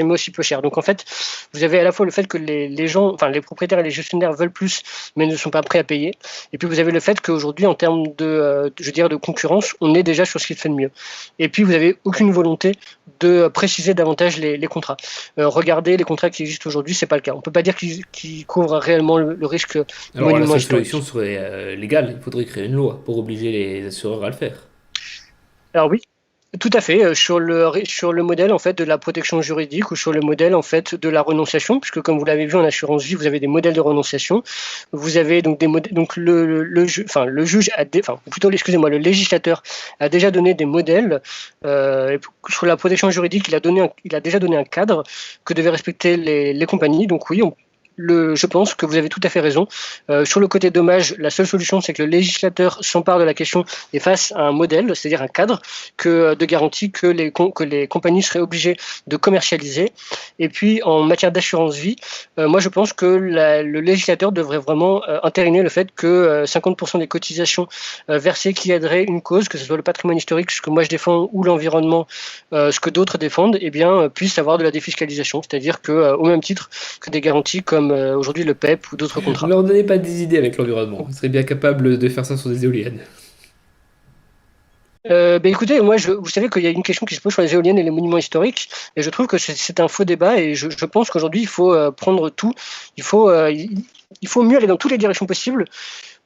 [SPEAKER 2] aussi peu cher. Donc en fait, vous avez à la fois le fait que les gens, enfin les propriétaires et les gestionnaires veulent plus mais ne sont pas prêts à payer. Et puis vous avez le fait qu'aujourd'hui, en termes de concurrence, on est déjà sur ce qui se fait de mieux. Et puis vous n'avez aucune volonté de préciser davantage les contrats. Regardez les contrats qui existent aujourd'hui, c'est pas le cas. On peut pas dire qu'ils couvrent réellement le risque
[SPEAKER 1] Alors la
[SPEAKER 2] monument
[SPEAKER 1] seule
[SPEAKER 2] historique.
[SPEAKER 1] solution serait légale, il faudrait créer une loi pour obliger les assureurs à le faire.
[SPEAKER 2] Alors oui, tout à fait, sur le modèle en fait de la protection juridique ou sur le modèle en fait de la renonciation, puisque comme vous l'avez vu en assurance vie, vous avez des modèles de renonciation. Vous avez donc des modèles, donc le juge ou plutôt excusez-moi, le législateur a déjà donné des modèles sur la protection juridique. Il a déjà donné un cadre que devaient respecter les compagnies. Donc oui, je pense que vous avez tout à fait raison. Sur le côté dommage, la seule solution, c'est que le législateur s'empare de la question et fasse un modèle, c'est-à-dire un cadre de garantie que les compagnies seraient obligées de commercialiser. Et puis, en matière d'assurance vie, moi, je pense que le législateur devrait vraiment entériner le fait que 50% des cotisations versées qui aideraient une cause, que ce soit le patrimoine historique, ce que moi je défends, ou l'environnement, ce que d'autres défendent, eh bien, puissent avoir de la défiscalisation, c'est-à-dire que, au même titre que des garanties comme aujourd'hui le PEP ou d'autres
[SPEAKER 1] Ne
[SPEAKER 2] contrats.
[SPEAKER 1] leur donnez pas des idées avec l'environnement, ils seraient bien capables de faire ça sur des éoliennes.
[SPEAKER 2] Écoutez, moi, vous savez qu'il y a une question qui se pose sur les éoliennes et les monuments historiques, et je trouve que c'est un faux débat, et je pense qu'aujourd'hui, il faut prendre tout, il faut mieux aller dans toutes les directions possibles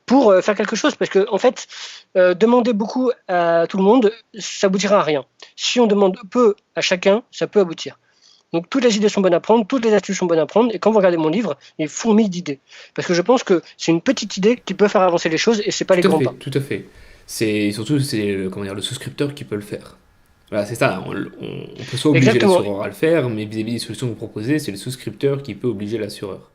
[SPEAKER 2] pour faire quelque chose, parce que en fait, demander beaucoup à tout le monde, ça aboutira à rien. Si on demande peu à chacun, ça peut aboutir. Donc toutes les idées sont bonnes à prendre, toutes les astuces sont bonnes à prendre, et quand vous regardez mon livre, il fourmille d'idées. Parce que je pense que c'est une petite idée qui peut faire avancer les choses, et c'est pas les
[SPEAKER 1] Tout à
[SPEAKER 2] grands
[SPEAKER 1] fait,
[SPEAKER 2] pas.
[SPEAKER 1] tout à fait. C'est surtout comment dire, le souscripteur qui peut le faire. Voilà, c'est ça. On peut soit obliger
[SPEAKER 2] Exactement.
[SPEAKER 1] l'assureur à le faire, mais vis-à-vis des solutions que vous proposez, c'est le souscripteur qui peut obliger l'assureur.